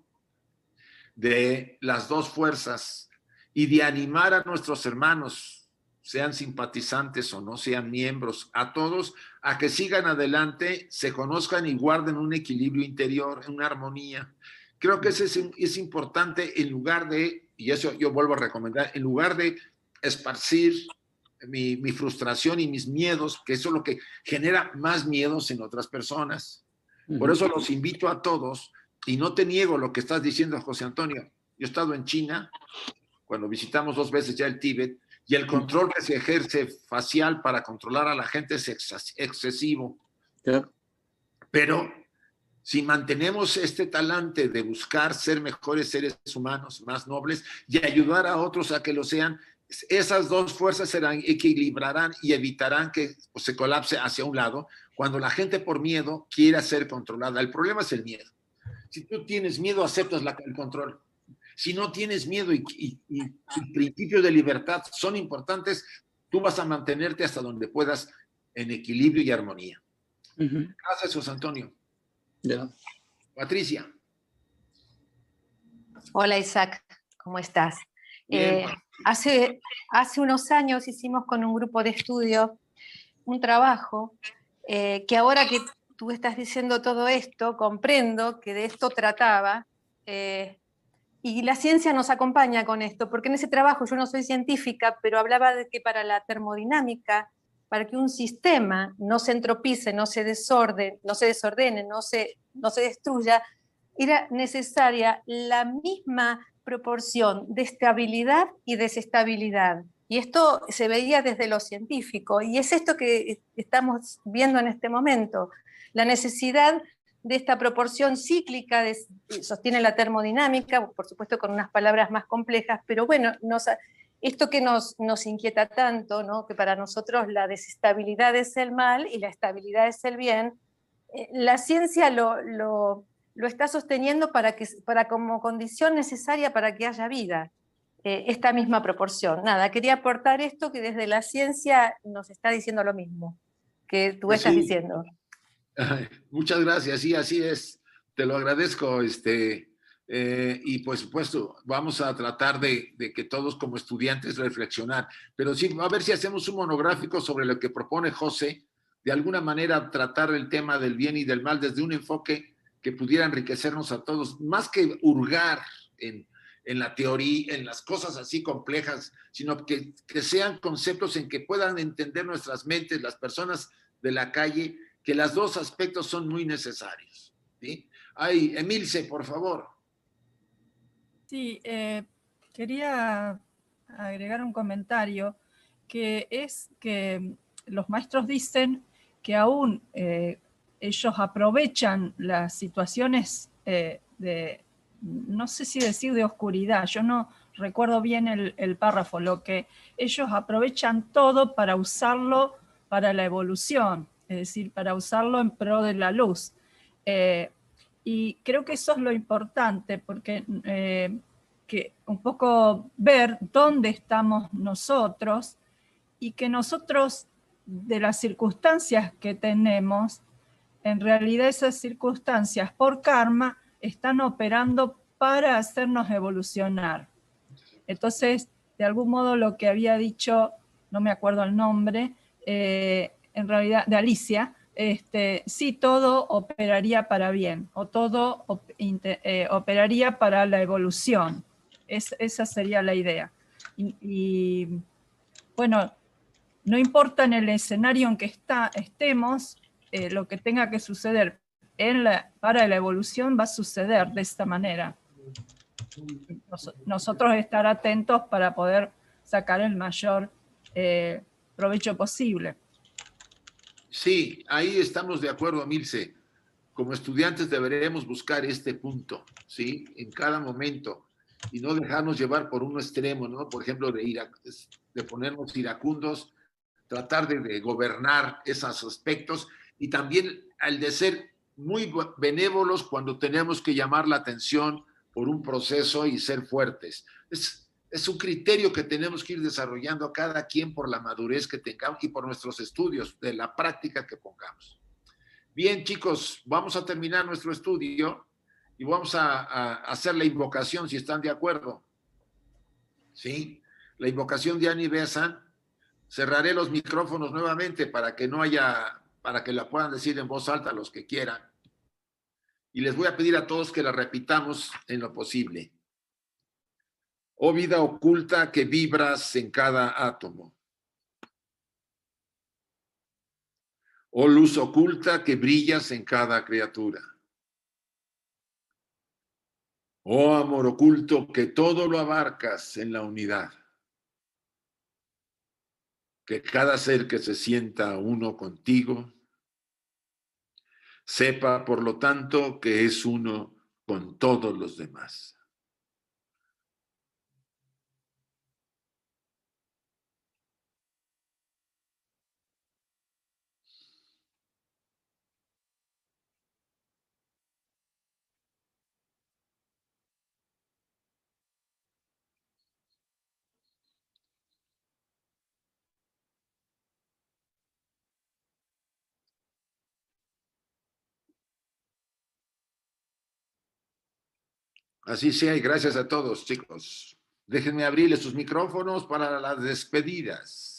de las dos fuerzas y de animar a nuestros hermanos, sean simpatizantes o no, sean miembros, a todos a que sigan adelante, se conozcan y guarden un equilibrio interior, una armonía. Creo que eso es importante en lugar de, y eso yo vuelvo a recomendar, en lugar de esparcir mi frustración y mis miedos, que eso es lo que genera más miedos en otras personas. Por eso los invito a todos, y no te niego lo que estás diciendo, José Antonio. Yo he estado en China, cuando visitamos 2 veces ya el Tíbet, y el control que se ejerce facial para controlar a la gente es excesivo. Claro. Pero si mantenemos este talante de buscar ser mejores seres humanos, más nobles, y ayudar a otros a que lo sean, esas dos fuerzas se equilibrarán y evitarán que se colapse hacia un lado cuando la gente por miedo quiera ser controlada. El problema es el miedo. Si tú tienes miedo, aceptas el control. Si no tienes miedo y principios de libertad son importantes, tú vas a mantenerte hasta donde puedas en equilibrio y armonía. Gracias, José Antonio. Patricia. Hola, Isaac. ¿Cómo estás? Hace unos años hicimos con un grupo de estudio un trabajo que ahora que tú estás diciendo todo esto, comprendo que de esto trataba, y la ciencia nos acompaña con esto, porque en ese trabajo yo no soy científica, pero hablaba de que para la termodinámica, para que un sistema no se entropice, no se desordene, no se destruya, era necesaria la misma proporción de estabilidad y desestabilidad. Y esto se veía desde lo científico, y es esto que estamos viendo en este momento, la necesidad de esta proporción cíclica, sostiene la termodinámica, por supuesto con unas palabras más complejas, pero bueno, esto que nos inquieta tanto, ¿no? Que para nosotros la desestabilidad es el mal y la estabilidad es el bien, la ciencia lo está sosteniendo para como condición necesaria para que haya vida, esta misma proporción. Nada, quería aportar esto que desde la ciencia nos está diciendo lo mismo que tú estás diciendo. Muchas gracias, sí, así es, te lo agradezco, y por supuesto vamos a tratar de que todos como estudiantes reflexionar, pero sí, a ver si hacemos un monográfico sobre lo que propone José, de alguna manera tratar el tema del bien y del mal desde un enfoque que pudiera enriquecernos a todos, más que hurgar en la teoría, en las cosas así complejas, sino que sean conceptos en que puedan entender nuestras mentes, las personas de la calle, que los dos aspectos son muy necesarios, ¿sí? Ay, Emilce, por favor. Sí, quería agregar un comentario, que es que los maestros dicen que aún ellos aprovechan las situaciones no sé si decir de oscuridad, yo no recuerdo bien el párrafo, lo que ellos aprovechan todo para usarlo para la evolución, es decir, para usarlo en pro de la luz. Y creo que eso es lo importante, porque que un poco ver dónde estamos nosotros y que nosotros, de las circunstancias que tenemos, en realidad esas circunstancias por karma están operando para hacernos evolucionar. Entonces, de algún modo lo que había dicho, no me acuerdo el nombre, en realidad de Alicia, sí todo operaría para bien o todo operaría para la evolución. Esa sería la idea. Y bueno, no importa en el escenario en que estemos, lo que tenga que suceder para la evolución va a suceder de esta manera. Nosotros estar atentos para poder sacar el mayor provecho posible. Sí, ahí estamos de acuerdo, Milce. Como estudiantes deberemos buscar este punto, ¿sí? En cada momento, y no dejarnos llevar por un extremo, ¿no? Por ejemplo, de ponernos iracundos, tratar de gobernar esos aspectos, y también al de ser muy benévolos cuando tenemos que llamar la atención por un proceso y ser fuertes. Es un criterio que tenemos que ir desarrollando a cada quien por la madurez que tengamos y por nuestros estudios, de la práctica que pongamos. Bien, chicos, vamos a terminar nuestro estudio y vamos a hacer la invocación, si están de acuerdo. ¿Sí? La invocación de Ani Besan. Cerraré los micrófonos nuevamente para que la puedan decir en voz alta los que quieran. Y les voy a pedir a todos que la repitamos en lo posible. Oh vida oculta que vibras en cada átomo. Oh luz oculta que brillas en cada criatura. Oh amor oculto que todo lo abarcas en la unidad. Que cada ser que se sienta uno contigo, sepa por lo tanto que es uno con todos los demás. Así sea, y gracias a todos, chicos. Déjenme abrirles sus micrófonos para las despedidas.